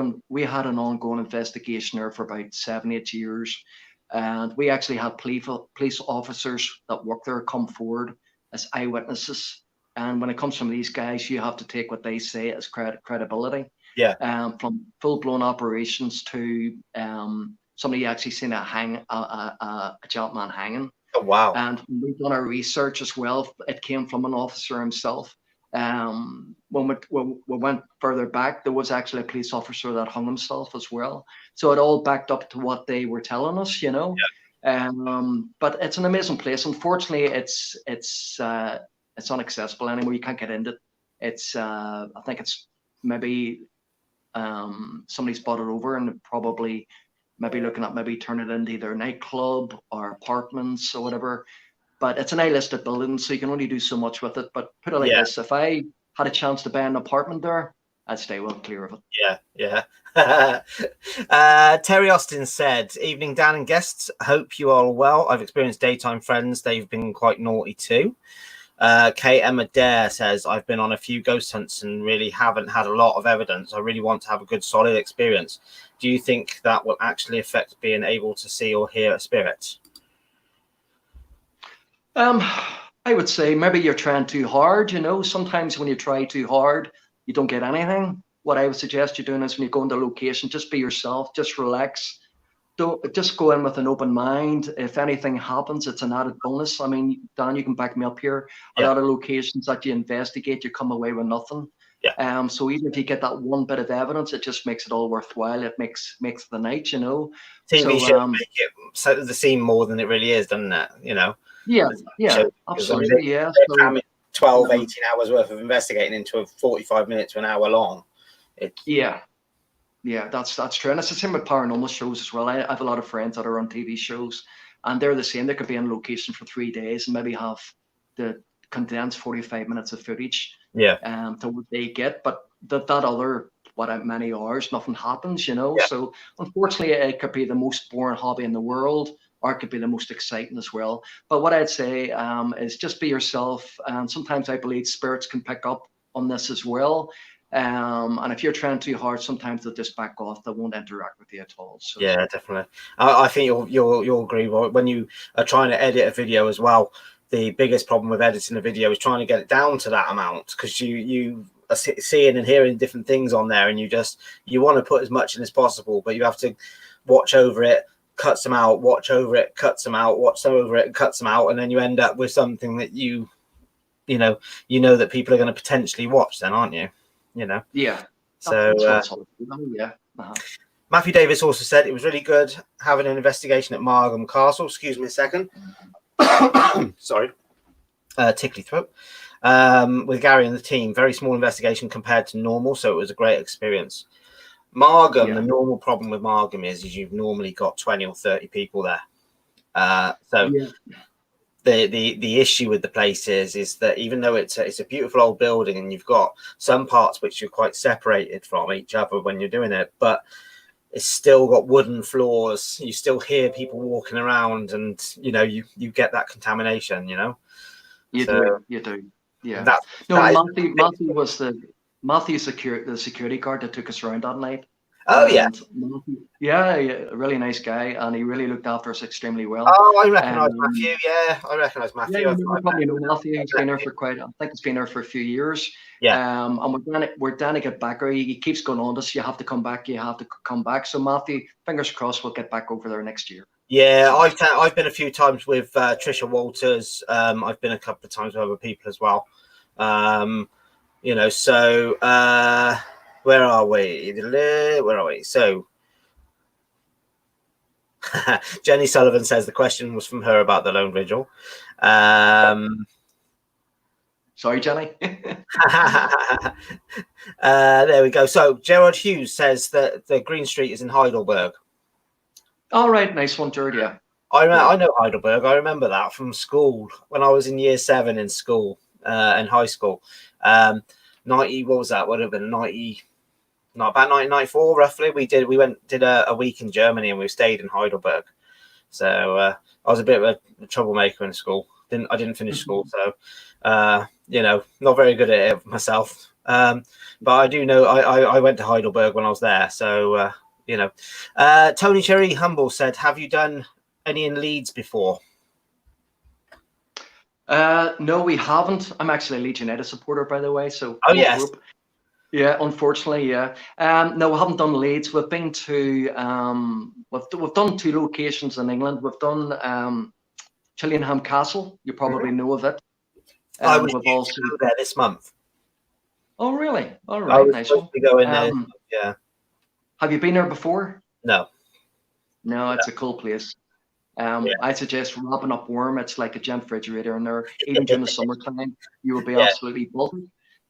had an ongoing investigation there for about 7-8 years, and we actually had police officers that work there come forward as eyewitnesses. And when it comes from these guys, you have to take what they say as credibility. Yeah. From full-blown operations to somebody actually seen a gentleman hanging. Oh wow! And we've done our research as well. It came from an officer himself. When we went further back, there was actually a police officer that hung himself as well. So it all backed up to what they were telling us, you know. Yeah. But it's an amazing place. Unfortunately, it's inaccessible anymore. You can't get into it. It's I think it's maybe somebody's bought it over and probably maybe looking at maybe turn it into either a nightclub or apartments or whatever. But it's an A-listed building, so you can only do so much with it. But put it like this, if I had a chance to buy an apartment there, I'd stay well clear of it. Yeah. Terry Austin said, evening, Dan and guests. Hope you are all well. I've experienced daytime friends. They've been quite naughty too. Kate Emma Dare says, I've been on a few ghost hunts and really haven't had a lot of evidence. I really want to have a good, solid experience. Do you think that will actually affect being able to see or hear a spirit? I would say maybe you're trying too hard. You know, sometimes when you try too hard, you don't get anything. What I would suggest you doing is when you go into location, just be yourself, just relax. Don't just go in with an open mind. If anything happens, it's an added bonus. I mean, Dan, you can back me up here. A lot of locations that you investigate, you come away with nothing. Yeah. So even if you get that one bit of evidence, it just makes it all worthwhile. It makes the night, you know. TV shows make it so the scene more than it really is, doesn't it? You know. Yeah, absolutely. Yeah. 12, 18 hours worth of investigating into a 45 minutes to an hour long. Yeah, that's true. And it's the same with paranormal shows as well. I have a lot of friends that are on TV shows, and they're the same. They could be on location for 3 days and maybe have the condensed 45 minutes of footage. Yeah. To what they get, but that other many hours, nothing happens, you know. Yeah. So unfortunately, it could be the most boring hobby in the world, or it could be the most exciting as well. But what I'd say is just be yourself. And sometimes I believe spirits can pick up on this as well. And if you're trying too hard, sometimes they'll just back off. They won't interact with you at all. So yeah, definitely. I think you'll agree. When you are trying to edit a video as well, the biggest problem with editing a video is trying to get it down to that amount, because you are seeing and hearing different things on there, and you want to put as much in as possible, but you have to watch over it, cut some out, watch over it, cut some out, watch some over it, cut some out, and then you end up with something that you you know that people are going to potentially watch, then, aren't you? Yeah. So That's what it's all about, yeah. Uh-huh. Matthew Davis also said it was really good having an investigation at Margam Castle. Excuse me a second. Sorry. Tickly throat. With Gary and the team. Very small investigation compared to normal, so it was a great experience. Margam, the normal problem with Margam is you've normally got 20 or 30 people there. The issue with the place is that even though it's a beautiful old building and you've got some parts which you're quite separated from each other when you're doing it, but it's still got wooden floors. You still hear people walking around, and you get that contamination. You do. Yeah. Matthew's the security guard that took us around that night. Oh, yeah. Yeah, a really nice guy, and he really looked after us extremely well. Oh, I recognise Matthew. Yeah, I recognise Matthew. Yeah, you probably know Matthew. He's been there for I think he's been there for a few years. Yeah. And we're trying to get back. He keeps going on to us. You have to come back. You have to come back. So Matthew, fingers crossed, we'll get back over there next year. Yeah, I've been a few times with Trisha Walters. I've been a couple of times with other people as well. So where are we? So Jenny Sullivan says the question was from her about the Lone Vigil. Sorry, Jenny. There we go. So Gerard Hughes says that the Green Street is in Heidelberg. All right, nice one, Jared. Yeah. I know Heidelberg. I remember that from school when I was in year 7 in school, in high school. 90, what was that? Would have been 90. Not about 1994, roughly. We did a week in Germany, and we stayed in Heidelberg. So I was a bit of a troublemaker in school. I didn't finish school, so not very good at it myself. But I do know I went to Heidelberg when I was there. So Tony Cherry Humble said, "Have you done any in Leeds before?" No, we haven't. I'm actually a Leeds United supporter, by the way. So yes. Yeah, unfortunately, yeah. No, we haven't done Leeds. We've been to we've done 2 locations in England. We've done Chillingham Castle. You probably know of it. I was also there this month. Oh, really? All right, nice one. Go in there. Yeah. Have you been there before? No. No, it's a cool place. I suggest wrapping up warm. It's like a giant refrigerator in there. Even during the summertime, you will be absolutely buzzing.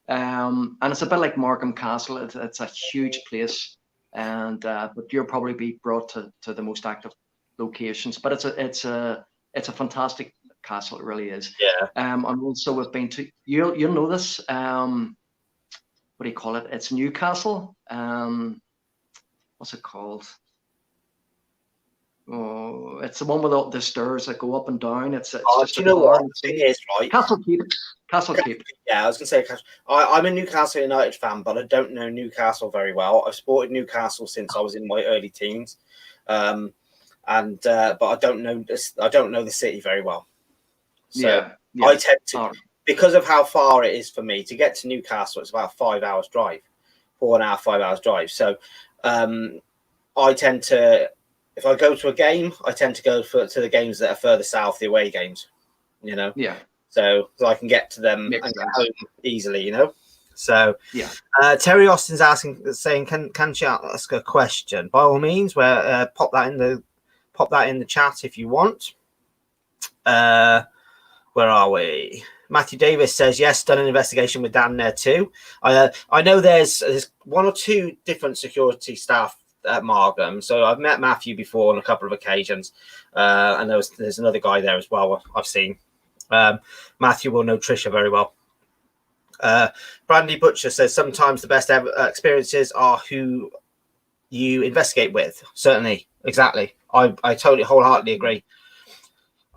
And it's a bit like Markham Castle. It's a huge place, and but you'll probably be brought to the most active locations. But it's a fantastic castle. It really is. Yeah. And also we've been to you'll know this. What do you call it? It's Newcastle. What's it called? Oh, it's the one with the stairs that go up and down. It's just you know what it is, right? Castle Keep. Yeah, I was going to say, I'm a Newcastle United fan, but I don't know Newcastle very well. I've supported Newcastle since I was in my early teens, but I don't know the city very well. So I tend to, because of how far it is for me to get to Newcastle. It's about 5 hours drive, 4.5, 5 hours drive. So I tend to. If I go to a game, I tend to go to the games that are further south, the away games, Yeah. So I can get to them and get home easily, So yeah. Terry Austin's saying, can she ask a question? By all means, pop that in the chat if you want. Where are we? Matthew Davis says, yes, done an investigation with Dan there too. I know there's 1 or 2 different security staff at Margam. So I've met Matthew before on a couple of occasions, and there's another guy there as well I've seen. Matthew will know Trisha very well. Brandy Butcher says sometimes the best experiences are who you investigate with. Certainly, exactly. I totally wholeheartedly agree.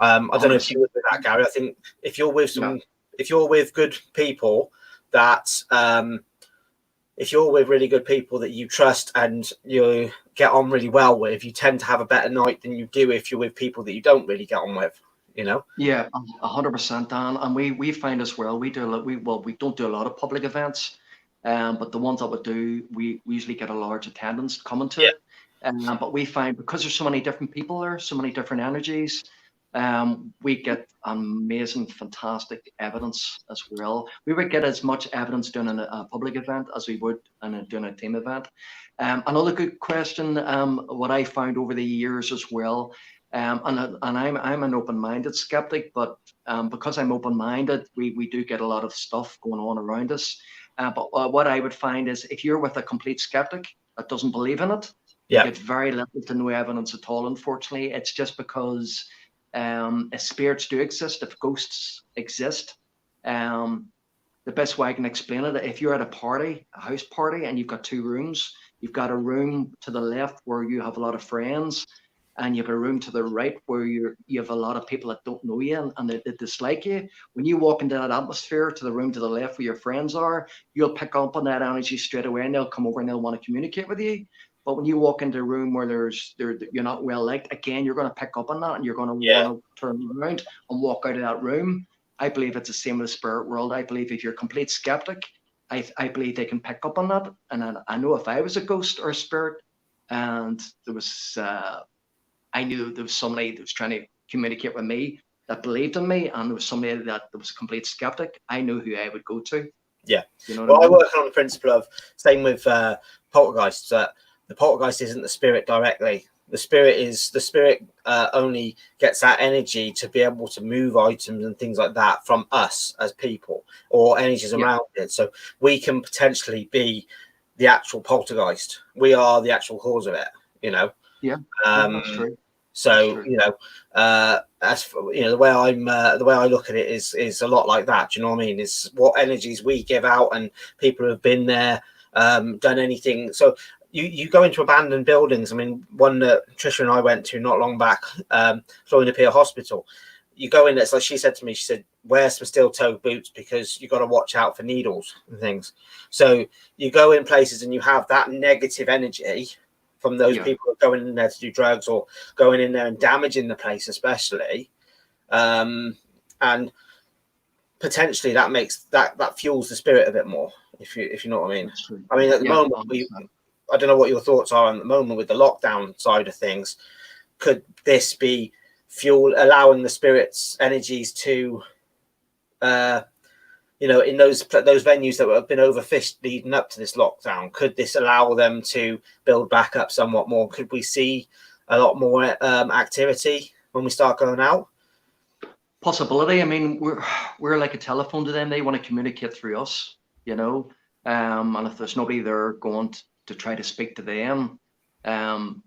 I don't know if you would with that, Gary. I think if you're with good people that if you're with really good people that you trust and you get on really well with, you tend to have a better night than you do if you're with people that you don't really get on with, Yeah, 100%, Dan. And we find as well, we don't do a lot of public events, but the ones that we do, we usually get a large attendance coming to it. But we find because there's so many different people there, so many different energies, we get amazing, fantastic evidence as well. We would get as much evidence doing a public event as we would doing a team event. Another good question, what I found over the years as well, and I'm an open-minded skeptic, but because I'm open-minded, we do get a lot of stuff going on around us. But what I would find is if you're with a complete skeptic that doesn't believe in it, you get very little to no evidence at all, unfortunately. It's just because if spirits do exist, if ghosts exist, the best way I can explain it, if you're at a party, a house party, and you've got two rooms, you've got a room to the left where you have a lot of friends, and you have a room to the right where you have a lot of people that don't know you and they dislike you. When you walk into that atmosphere to the room to the left where your friends are, you'll pick up on that energy straight away, and they'll come over and they'll want to communicate with you. But when you walk into a room where you're not well liked, again, you're going to pick up on that, and you're going to want to turn around and walk out of that room. I believe it's the same with the spirit world. I believe if you're a complete skeptic, I believe they can pick up on that. And I know if I was a ghost or a spirit, and there was, I knew there was somebody that was trying to communicate with me that believed in me, and there was somebody that was a complete skeptic, I knew who I would go to. Yeah. You know well, what I mean? I work on the principle of, same with poltergeists, that the poltergeist isn't the spirit directly. The spirit only gets that energy to be able to move items and things like that from us as people, or energies around it. So we can potentially be the actual poltergeist. We are the actual cause of it, you know. Yeah, that's true. So that's true. you know, as for, you know, the way I look at it is a lot like that. Do you know what I mean? It's what energies we give out, and people who have been there, done anything. So you go into abandoned buildings. I mean, one that Trisha and I went to not long back, Florida Pier Hospital. You go in, it's like she said to me, she said, wear some steel-toed boots because you got to watch out for needles and things. So you go in places and you have that negative energy from those people who are going in there to do drugs, or going in there and damaging the place, especially. And potentially that makes that fuels the spirit a bit more, if you know what I mean. I mean, at the moment, I don't know what your thoughts are at the moment with the lockdown side of things. Could this be fuel, allowing the spirits' energies to, you know, in those venues that have been overfished leading up to this lockdown? Could this allow them to build back up somewhat more? Could we see a lot more activity when we start going out? Possibility. I mean, we're like a telephone to them. They want to communicate through us, you know. And if there's nobody there going to try to speak to them,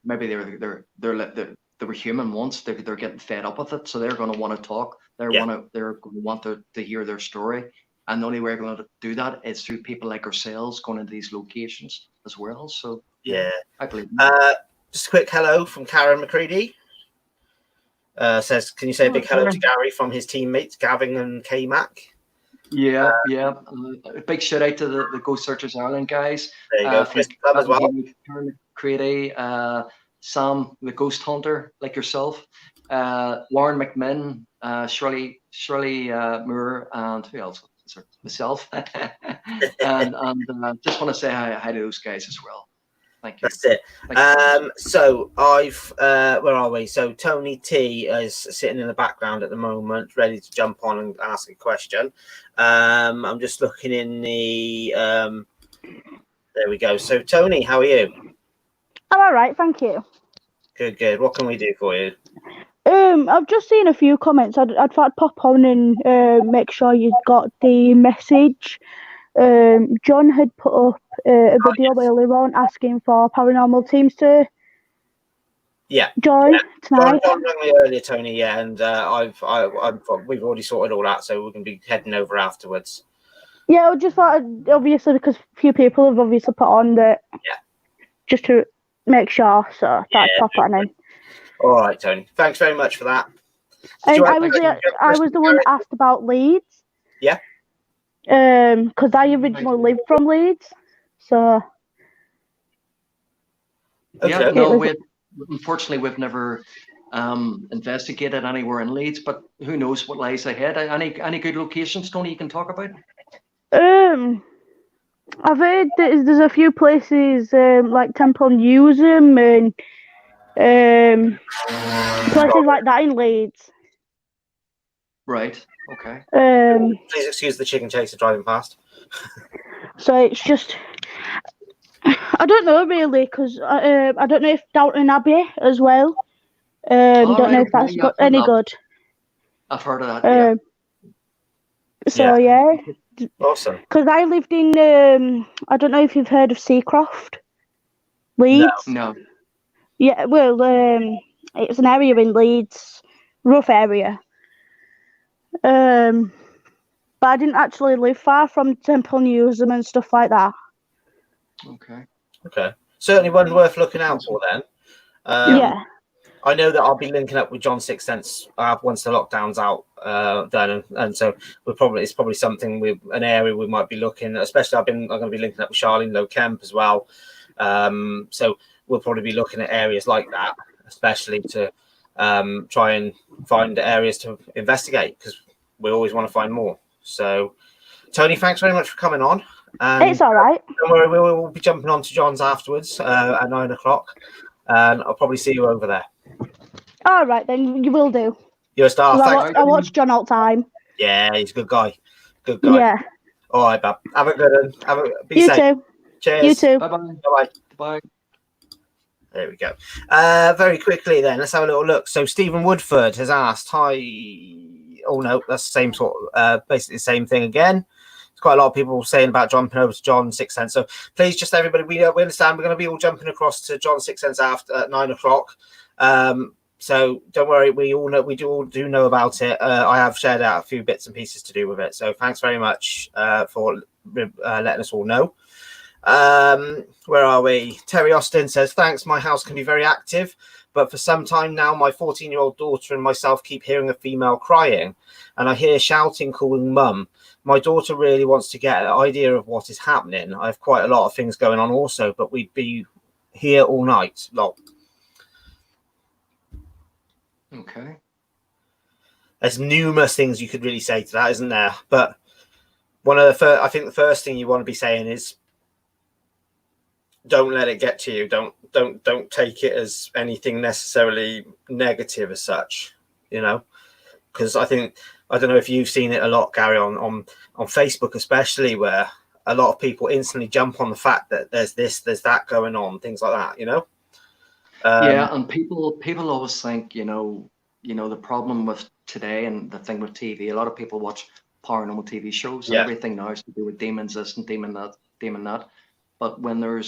maybe they were human once. They're getting fed up with it, so they're going to want to talk. They're going to want to hear their story, and the only way we're going to do that is through people like ourselves going into these locations as well. So I believe. Just a quick hello from Karen McCready. Says, can you say a big hello to Gary from his teammates Gavin and K-Mac? Yeah. A big shout out to the Ghost Searchers Ireland guys. There you go. Chris Club as well. McCready, Sam, the Ghost Hunter, like yourself, Lauren McMinn, Shirley Moore, and who else? Myself. and just want to say hi to those guys as well. Thank you. That's it. So I've where are we? So Tony T is sitting in the background at the moment, ready to jump on and ask a question. I'm just looking in the there we go. So Tony, how are you? I'm all right, thank you. Good. What can we do for you? I've just seen a few comments. I'd thought I'd pop on and make sure you got the message. John had put up a video earlier on asking for paranormal teams to join tonight. John rang me earlier, Tony. Yeah, and we've already sorted all that, so we're going to be heading over afterwards. Yeah, I just thought, obviously, because a few people have obviously put on that. Yeah. Just to make sure, so I thought I'd pop on in. All right, Tony. Thanks very much for that. I was the one that asked about Leeds. Yeah. Because I originally lived from Leeds, so. Yeah, no, unfortunately we've never investigated anywhere in Leeds, but who knows what lies ahead? Any good locations, Tony, you can talk about? I've heard that there's a few places like Temple Newsham and places like that in Leeds. Right. Okay. Please excuse the chicken chaser driving past. So it's just, I don't know really, because I don't know if Downton Abbey as well. Don't know if that's any good. I've heard of that. Yeah. So yeah. Awesome. Because I lived in, I don't know if you've heard of Seacroft, Leeds. No. Yeah, well, it's an area in Leeds, rough area. But I didn't actually live far from Temple Newsam and stuff like that. Okay. Certainly one worth looking out for then. Yeah. I know that I'll be linking up with John Sixth Sense once the lockdown's out done, and so it's probably something an area we might be looking. Especially I'm going to be linking up with Charlene Low Kemp as well. So we'll probably be looking at areas like that, especially to try and find areas to investigate, because we always want to find more. So, Tony, thanks very much for coming on. And it's all right. Don't worry, we'll be jumping on to John's afterwards at 9 o'clock, and I'll probably see you over there. All right, then you will do. You're a star. I watch John all the time. Yeah, he's a good guy. Good guy. Yeah. All right, Bab. Have a good one. Be you safe. Too. Cheers. You too. Bye-bye. Bye-bye. Bye. There we go. Very quickly then, let's have a little look. So Stephen Woodford has asked, hi. Oh, no, that's the same sort of, basically the same thing again. There's quite a lot of people saying about jumping over to John Sixth Sense. So please, just everybody, we understand we're going to be all jumping across to John Sixth Sense after at 9 o'clock. So don't worry, we do know about it. I have shared out a few bits and pieces to do with it. So thanks very much for letting us all know. Where are we? Terry Austin says, thanks, my house can be very active, but for some time now my 14-year-old daughter and myself keep hearing a female crying, and I hear shouting calling mum. My daughter really wants to get an idea of what is happening. I have quite a lot of things going on also, but we'd be here all night. Lol. Okay. There's numerous things you could really say to that, isn't there? But I think the first thing you want to be saying is, don't let it get to you. Don't take it as anything necessarily negative as such, because I don't know if you've seen it a lot, Gary, on Facebook especially, where a lot of people instantly jump on the fact that there's that going on, things like that, Yeah, and people always think, the problem with today and the thing with TV, a lot of people watch paranormal TV shows and everything now is to do with demons this and demon that. But when they're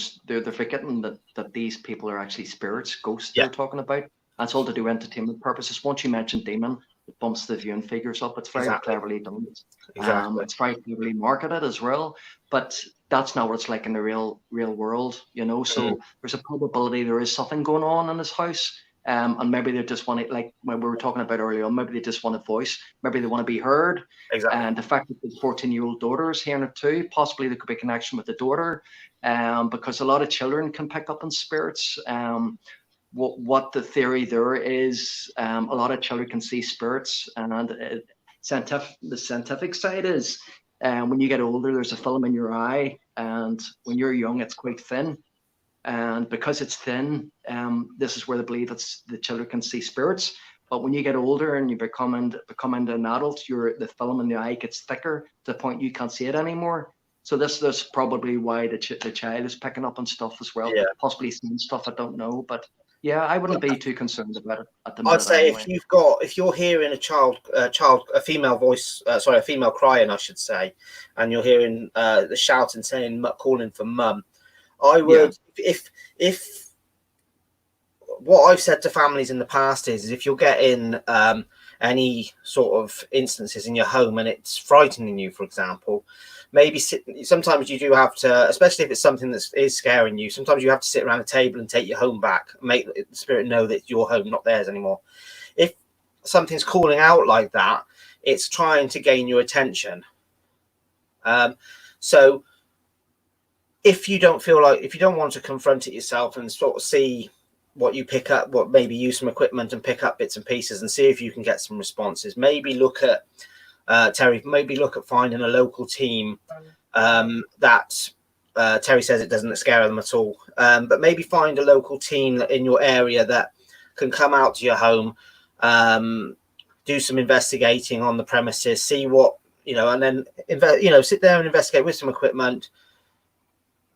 forgetting that these people are actually spirits, ghosts they're talking about. That's all to do with entertainment purposes. Once you mention demon, it bumps the viewing figures up. It's very cleverly done. It's very cleverly marketed as well. But that's not what it's like in the real world, So there's a probability there is something going on in this house. And maybe they just want it, like when we were talking about earlier, maybe they just want a voice, maybe they want to be heard. Exactly. And the fact that the 14-year-old daughter is hearing it too, possibly there could be a connection with the daughter, because a lot of children can pick up on spirits. What the theory there is, a lot of children can see spirits, and the scientific side is, when you get older, there's a film in your eye, and when you're young, it's quite thin. And because it's thin, this is where they believe the children can see spirits. But when you get older and you become an adult, the film in the eye gets thicker to the point you can't see it anymore. So this is probably why the child is picking up on stuff as well. Yeah. Possibly seeing stuff, I don't know. But yeah, I wouldn't be too concerned about it at the moment. I'd say anyway. if you're hearing a female voice, a female crying, I should say, and you're hearing the shouting, saying, calling for mum, I would, if what I've said to families in the past is if you're getting any sort of instances in your home and it's frightening you, for example, maybe sometimes you do have to, especially if it's something that is scaring you, sometimes you have to sit around a table and take your home back, make the spirit know that it's your home, not theirs anymore. If something's calling out like that, it's trying to gain your attention. So if you don't want to confront it yourself and sort of see what you pick up, maybe use some equipment and pick up bits and pieces and see if you can get some responses, maybe look at Terry, finding a local team that Terry says it doesn't scare them at all, but maybe find a local team in your area that can come out to your home, do some investigating on the premises, see what, and then, sit there and investigate with some equipment,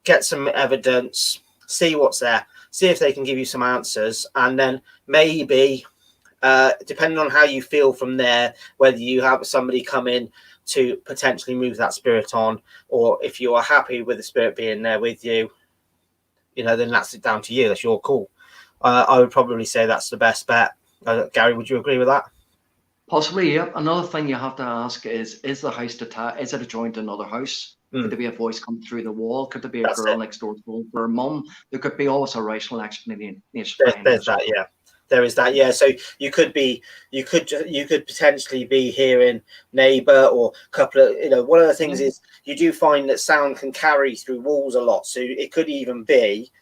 get some evidence, see what's there, see if they can give you some answers, and then maybe, depending on how you feel from there, whether you have somebody come in to potentially move that spirit on, or if you are happy with the spirit being there with you, then that's it down to you. That's your call. I would probably say that's the best bet. Gary, would you agree with that? Possibly, yeah. Another thing you have to ask is the house detached? Is it adjoined to another house? Could there be a voice come through the wall? Could there be a girl next door for her mum? There could be always a rational explanation. There's that, yeah. There is that, yeah. So you could potentially be hearing neighbour or a couple of, one of the things is you do find that sound can carry through walls a lot. So it could even be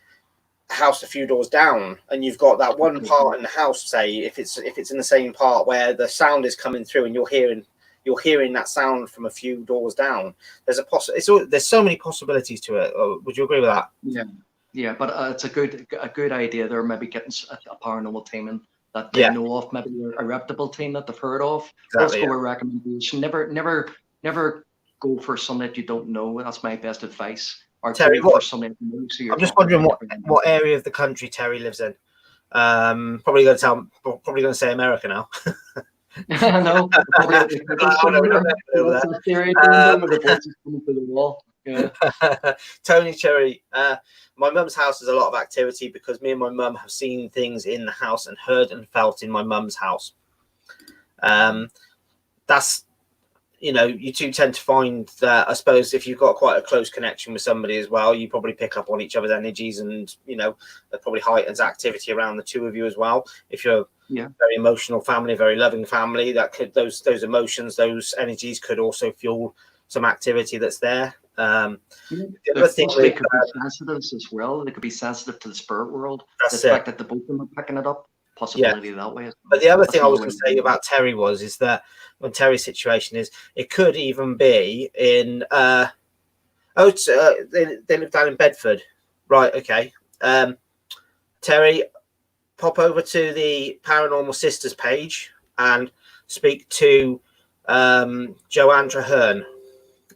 a house a few doors down, and you've got that one part in the house, say if it's in the same part where the sound is coming through, and you're hearing that sound from a few doors down. There's there's so many possibilities to it. Would you agree with that? Yeah, but it's a good idea. They're maybe getting a paranormal team in that they know of, maybe a reputable team that they've heard of. Exactly, go a recommendation. Never go for something that you don't know. That's my best advice. Or Terry, for something you know, so I'm just wondering what area of the country Terry lives in. Probably going to say America now. No, Tony Cherry, my mum's house has a lot of activity because me and my mum have seen things in the house and heard and felt in my mum's house. That's, you two tend to find that, I suppose, if you've got quite a close connection with somebody as well, you probably pick up on each other's energies, and there probably heightens activity around the two of you as well. If you're very emotional family, very loving family, that could those emotions, those energies could also fuel some activity that's there. The other thing they could be sensitive as well. They could be sensitive to the spirit world. The fact that the both of them are picking it up, possibility that way. But the other thing I was going to say about Terry is that when Terry's situation is, it could even be in they live down in Bedford, right? Okay, Terry, pop over to the Paranormal Sisters page and speak to Joanne Traherne.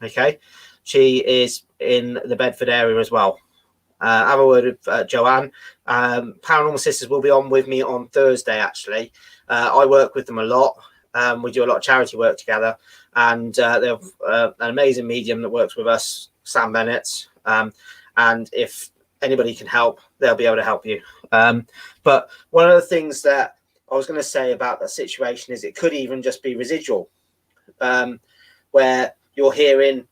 Okay, she is in the Bedford area as well. Have a word with Joanne. Paranormal Sisters will be on with me on Thursday, actually. I work with them a lot. We do a lot of charity work together, and they have an amazing medium that works with us, Sam Bennett. And if anybody can help, they'll be able to help you. But one of the things that I was going to say about that situation is it could even just be residual, where you're hearing,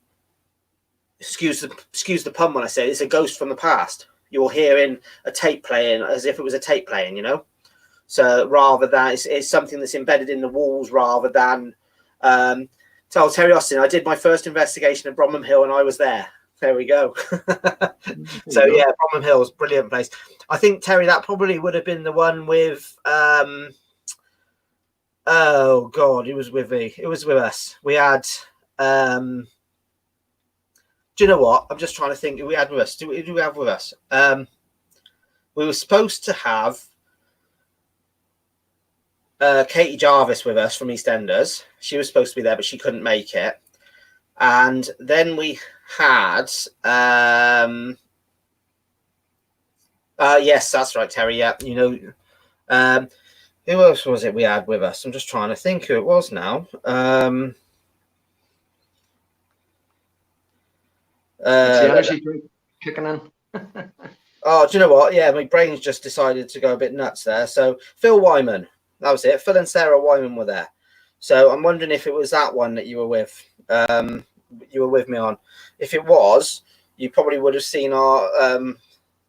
excuse the pun when I say it's a ghost from the past. You're hearing a tape playing as if it was a tape playing, So rather than it's something that's embedded in the walls, rather than tell Terry Austin, I did my first investigation at Bromham Hill and I was there. There we go. So yeah, Bromham Hill is a brilliant place. I think, Terry, that probably would have been the one with oh God, it was with me. It was with us. We had do you know what? I'm just trying to think who we had with us. Who do we have with us? We were supposed to have Katie Jarvis with us from EastEnders. She was supposed to be there, but she couldn't make it. And then we had yes, that's right, Terry. Yeah, who else was it we had with us? I'm just trying to think who it was now. It's the energy drink kicking in. Oh, do you know what? Yeah, my brain's just decided to go a bit nuts there. So Phil Wyman, that was it. Phil and Sarah Wyman were there. So I'm wondering if it was that one that you were with. You were with me on. If it was, you probably would have seen our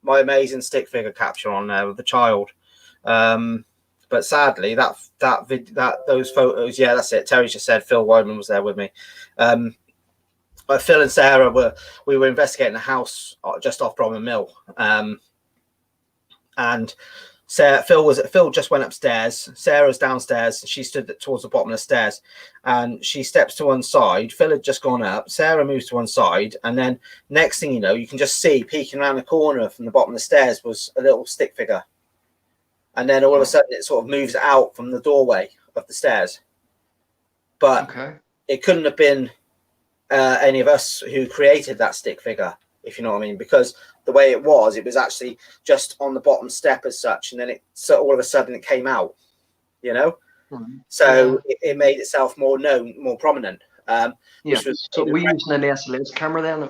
my amazing stick figure capture on there with the child. But sadly, those photos, yeah, that's it. Terry just said Phil Wyman was there with me. Phil and Sarah were investigating a house just off Bromham Mill, and Phil just went upstairs. Sarah's downstairs. She stood towards the bottom of the stairs, and she steps to one side. Phil had just gone up. Sarah moves to one side, and then next thing you know, you can just see peeking around the corner from the bottom of the stairs was a little stick figure, and then all of a sudden it sort of moves out from the doorway of the stairs. but Okay. it couldn't have been any of us who created that stick figure, if you know what I mean, because the way it was actually just on the bottom step as such, and then so all of a sudden it came out, you know. So it made itself more known, more prominent. Which was so we using an SLS camera then,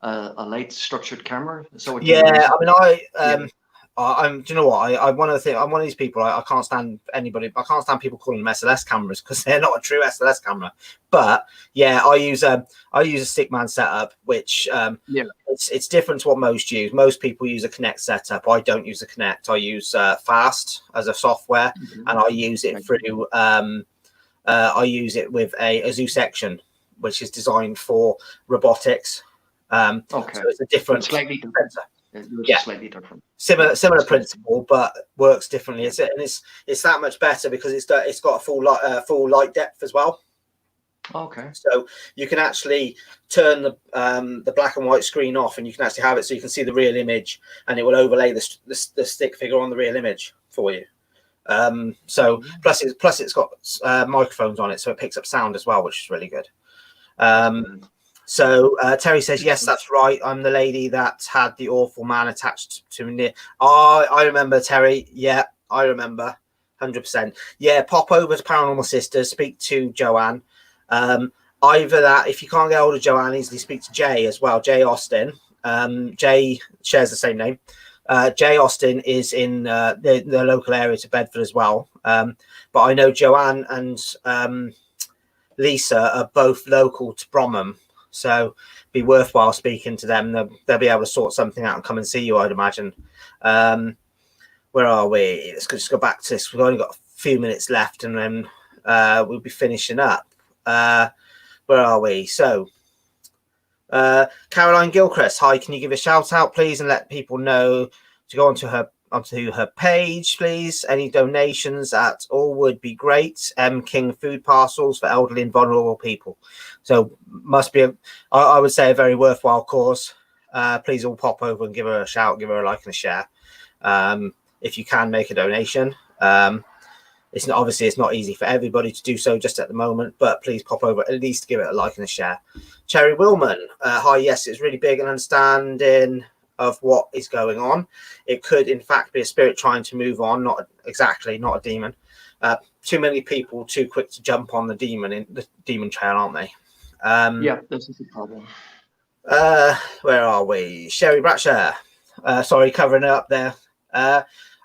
a light structured camera. So yeah, I mean, I'm. Do you know what? I'm one of the things. I'm one of these people. I can't stand anybody. I can't stand people calling them SLS cameras because they're not a true SLS camera. But yeah, I use a Stickman setup, which it's different to what most use. Most people use a Kinect setup. I don't use a Kinect. I use Fast as a software, and I use it through. I use it with a Zoo section, which is designed for robotics. So it's a different, slightly different. Slightly different. Similar principle, but works differently. It's that much better because it's got a full light depth as well. Okay. So you can actually turn the black and white screen off, and you can actually have it so you can see the real image, and it will overlay the stick figure on the real image for you. So plus it's got microphones on it, so it picks up sound as well, which is really good. So Terry says, yes, that's right. I'm the lady that had the awful man attached to me. I remember, Terry. Yeah, I remember. 100%. Yeah, pop over to Paranormal Sisters, speak to Joanne. Either that, if you can't get hold of Joanne, easily speak to Jay as well. Jay Austin. Jay shares the same name. Jay Austin is in the local area to Bedford as well. But I know Joanne and Lisa are both local to Bromham. So be worthwhile speaking to them. They'll be able to sort something out and come and see you, I'd imagine. Where are we? Let's just go back to this. We've only got a few minutes left, and then we'll be finishing up. Where are we? So Caroline Gilchrist, hi, can you give a shout out, please, and let people know to go onto her page, please. Any donations at all would be great. King food parcels for elderly and vulnerable people. So must be I would say a very worthwhile cause. Please all pop over and give her a shout, give her a like and a share. If you can make a donation. It's not easy for everybody to do so just at the moment, but please pop over, at least give it a like and a share. Cherry Willman, hi, yes, it's really big and understanding of what is going on. It could in fact be a spirit trying to move on, not a demon. Too many people too quick to jump on the demon trail, aren't they? This is the problem. Where are we? Sherry Bratcher, sorry, covering it up there.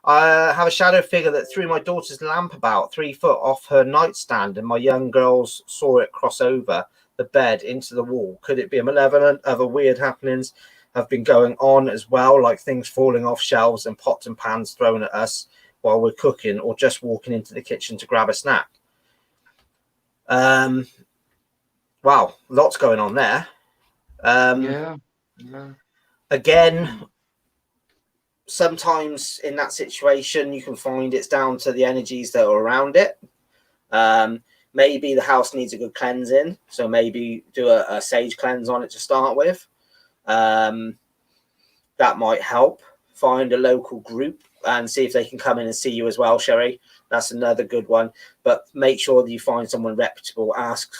I have a shadow figure that threw my daughter's lamp about 3 foot off her nightstand, and my young girls saw it cross over the bed into the wall. Could it be a malevolent? Other weird happenings have been going on as well, like things falling off shelves and pots and pans thrown at us while we're cooking, or just walking into the kitchen to grab a snack. Wow, lots going on there. Again, sometimes in that situation you can find it's down to the energies that are around it. Maybe the house needs a good cleansing, so maybe do a sage cleanse on it to start with. That might help. Find a local group and see if they can come in and see you as well, Sherry. That's another good one. But make sure that you find someone reputable. Ask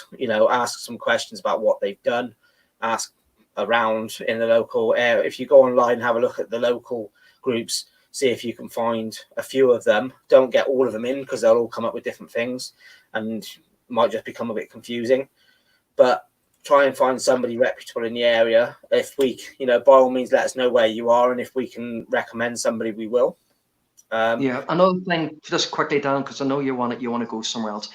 some questions about what they've done. Ask around in the local area. If you go online and have a look at the local groups, see if you can find a few of them. Don't get all of them in because they'll all come up with different things and might just become a bit confusing. But try and find somebody reputable in the area. If we, by all means, let us know where you are, and if we can recommend somebody, we will. Another thing, just quickly, Dan, because I know you want to go somewhere else.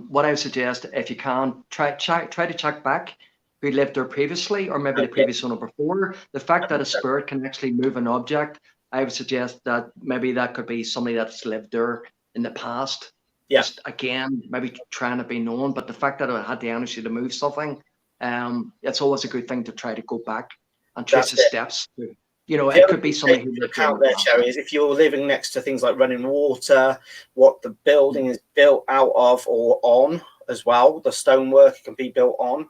What I would suggest, if you can, try to check back who lived there previously, or maybe the previous owner before. The fact that a spirit can actually move an object, I would suggest that maybe that could be somebody that's lived there in the past. Just again, maybe trying to be known, but the fact that it had the energy to move something, it's always a good thing to try to go back and trace the steps. It could be something who lived out there, Sherry, is if you're living next to things like running water, what the building is built out of or on as well. The stonework can be built on.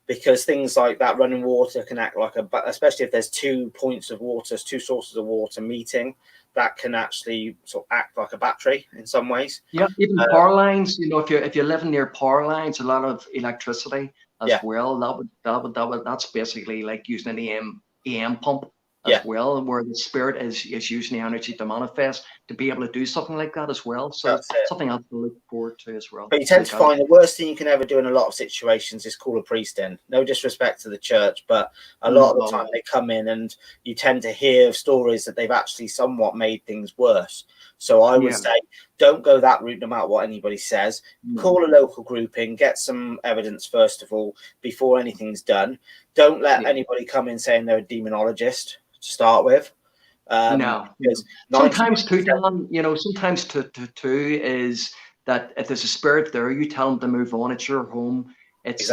because things like that running water can act like especially if there's 2 points of water, 2 sources of water meeting, that can actually sort of act like a battery in some ways. Yeah, even power lines. You know, if you're living near power lines, a lot of electricity as well. That's basically like using an EM pump as well, where the spirit is using the energy to manifest to be able to do something like that as well. So something else to look forward to as well. But you tend to find the worst thing you can ever do in a lot of situations is call a priest in. No disrespect to the church, but a lot of the time they come in and you tend to hear stories that they've actually somewhat made things worse. So I would say don't go that route no matter what anybody says. Call a local group in, get some evidence first of all before anything's done. Don't let anybody come in saying they're a demonologist to start with. No. Sometimes too, Dan, you know, sometimes too is that if there's a spirit there, you tell them to move on. It's your home. It's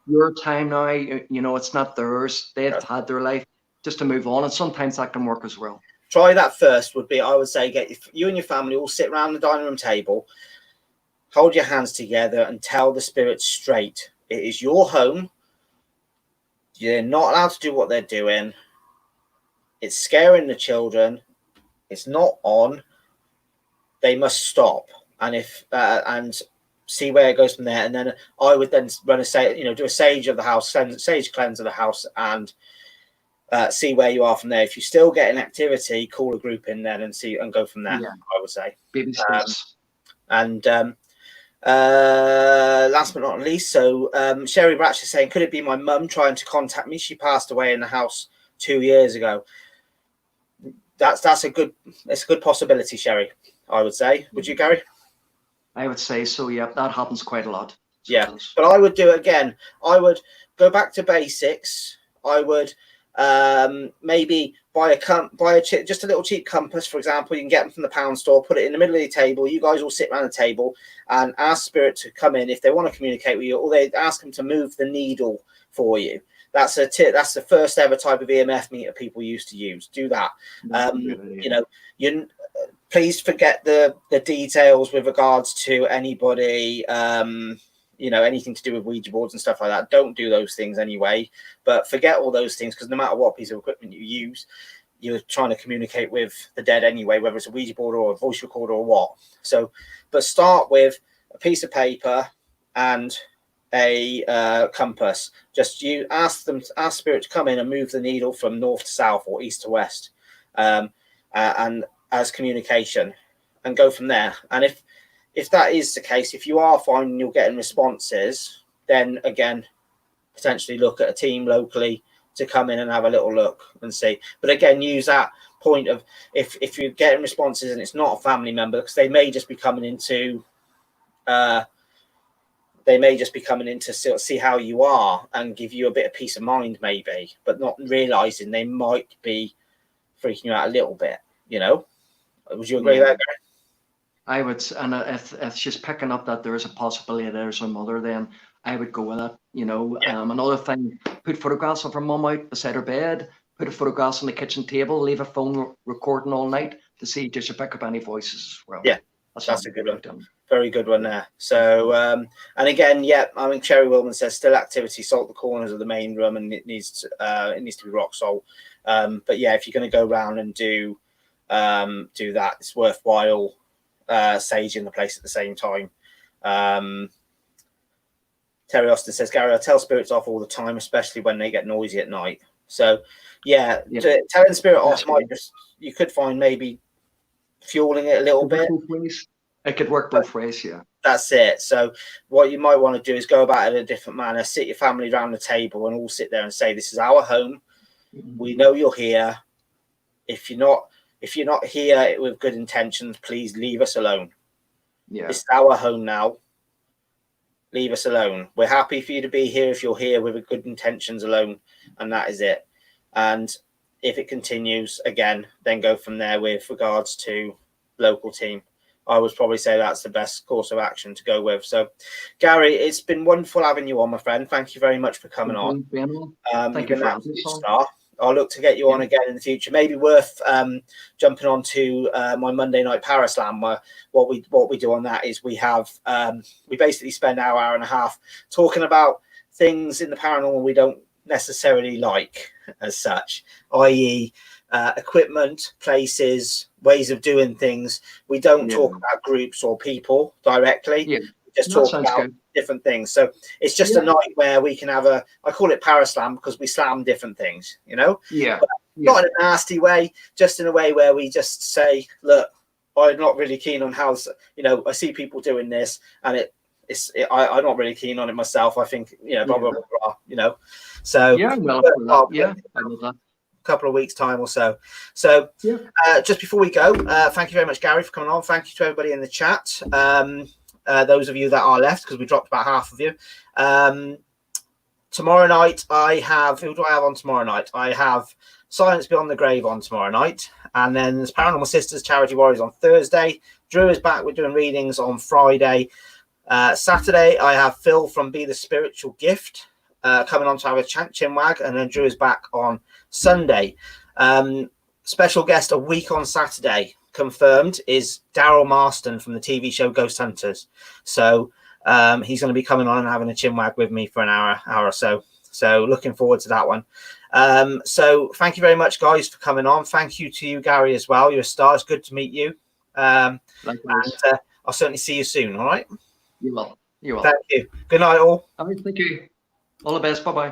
your time now. You know, it's not theirs. They've had their life, just to move on. And sometimes that can work as well. Try that first would be, I would say, get you and your family all sit around the dining room table, hold your hands together and tell the spirit straight. It is your home. You're not allowed to do what they're doing. It's scaring the children. It's not on. They must stop. And if and see where it goes from there. And then I would then do a sage of the house, sage cleanse of the house, and see where you are from there. If you still get an activity, call a group in then and see and go from there. I would say. Baby steps. And last but not least, so Sherry Bratch is saying, could it be my mum trying to contact me? She passed away in the house 2 years ago. That's a good possibility, Sherry, I would say. Would you, Gary? I would say so, yeah. That happens quite a lot. Sometimes. But I would do it again. I would go back to basics. I would maybe buy just a little cheap compass, for example. You can get them from the pound store, put it in the middle of the table. You guys all sit around the table and ask spirit to come in if they want to communicate with you, or they ask them to move the needle for you. That's a tip. That's the first ever type of EMF meter people used to use. Do that. Please forget the details with regards to anybody, anything to do with Ouija boards and stuff like that. Don't do those things anyway. But forget all those things, because no matter what piece of equipment you use, you're trying to communicate with the dead anyway, whether it's a Ouija board or a voice recorder or what. So, but start with a piece of paper and a compass. Just you ask spirit to come in and move the needle from north to south or east to west, and as communication, and go from there. And if that is the case, if you are finding you're getting responses, then again potentially look at a team locally to come in and have a little look and see. But again, use that point of if you're getting responses and it's not a family member, because they may just be coming in to see how you are and give you a bit of peace of mind, maybe, but not realizing they might be freaking you out a little bit. Would you agree with that, Gary? I would, and if she's picking up that there is a possibility there's her mother, then I would go with it. Another thing, put photographs of her mum out beside her bed, put a photographs on the kitchen table, leave a phone recording all night to see does she pick up any voices as well. Yeah, that's a good one. Very good one there. So, and again, Cherry Wildman says still activity, salt the corners of the main room, and it needs to be rock salt. But yeah, if you're going to go around and do that, it's worthwhile saging the place at the same time. Terry Austin says, Gary, I tell spirits off all the time, especially when they get noisy at night. So telling spirit off might you could find maybe fueling it a little bit. It could work both ways, yeah. That's it. So what you might want to do is go about it in a different manner. Sit your family around the table and all sit there and say, this is our home. We know you're here. If you're not here with good intentions, please leave us alone. Yeah. It's our home now. Leave us alone. We're happy for you to be here if you're here with good intentions alone. And that is it. And if it continues again, then go from there with regards to local team. I would probably say that's the best course of action to go with. So, Gary, it's been wonderful having you on, my friend. Thank you very much for coming on. Thank you for having me on. I'll look to get you on again in the future. Maybe worth jumping on to my Monday night Paraslam, where what we do on that is we have we basically spend our hour and a half talking about things in the paranormal we don't necessarily like as such, i.e. Equipment, places, ways of doing things. We don't talk about groups or people directly. We just talk about different things. So it's just a night where we can have I call it paraslam because we slam different things, you know? But not in a nasty way, just in a way where we just say, look, I'm not really keen on how, you know, I see people doing this and I'm not really keen on it myself. I think, you know, blah, blah, blah, blah, you know? So I love that. Couple of weeks time or so. Just before we go, thank you very much, Gary, for coming on. Thank you to everybody in the chat. Those of you that are left, because we dropped about half of you. Tomorrow night I have, who do I have on tomorrow night? I have Silence Beyond the Grave on tomorrow night, and then there's Paranormal Sisters Charity Warriors on Thursday. Drew is back. We're doing readings on Friday. Saturday I have Phil from Be the Spiritual Gift coming on to have a chinwag, and then Drew is back on Sunday. Special guest a week on Saturday confirmed is Daryl Marston from the TV show Ghost Hunters. So he's going to be coming on and having a chinwag with me for an hour or so. So looking forward to that one. So thank you very much, guys, for coming on. Thank you to you, Gary, as well. You're a star. It's good to meet you. And I'll certainly see you soon. All right. You will. Thank you. Good night, all. All right. Thank you. All the best. Bye-bye.